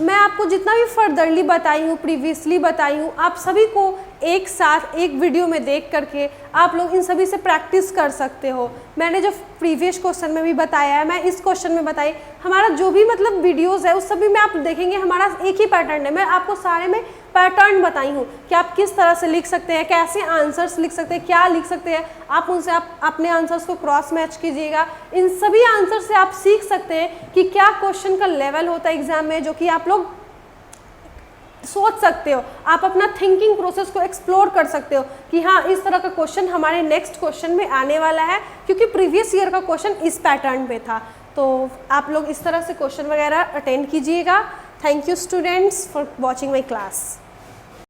मैं आपको जितना भी फर्दरली बताई हूँ, प्रीवियसली बताई हूँ, आप सभी को एक साथ एक वीडियो में देख करके आप लोग इन सभी से प्रैक्टिस कर सकते हो। मैंने जो प्रीवियस क्वेश्चन में भी बताया है, मैं इस क्वेश्चन में बताई, हमारा जो भी मतलब वीडियोस है उस सभी में आप देखेंगे हमारा एक ही पैटर्न है। मैं आपको सारे में पैटर्न बताई हूँ कि आप किस तरह से लिख सकते हैं, कैसे आंसर्स लिख सकते हैं, क्या लिख सकते हैं, आप उनसे आप अपने आंसर्स को क्रॉस मैच कीजिएगा। इन सभी आंसर से आप सीख सकते हैं कि क्या क्वेश्चन का लेवल होता है एग्जाम में, जो कि आप लोग सोच सकते हो। आप अपना थिंकिंग प्रोसेस को एक्सप्लोर कर सकते हो कि हाँ इस तरह का क्वेश्चन हमारे नेक्स्ट क्वेश्चन में आने वाला है, क्योंकि प्रीवियस ईयर का क्वेश्चन इस पैटर्न पे था। तो आप लोग इस तरह से क्वेश्चन वगैरह अटेंड कीजिएगा। Thank you students for watching my class.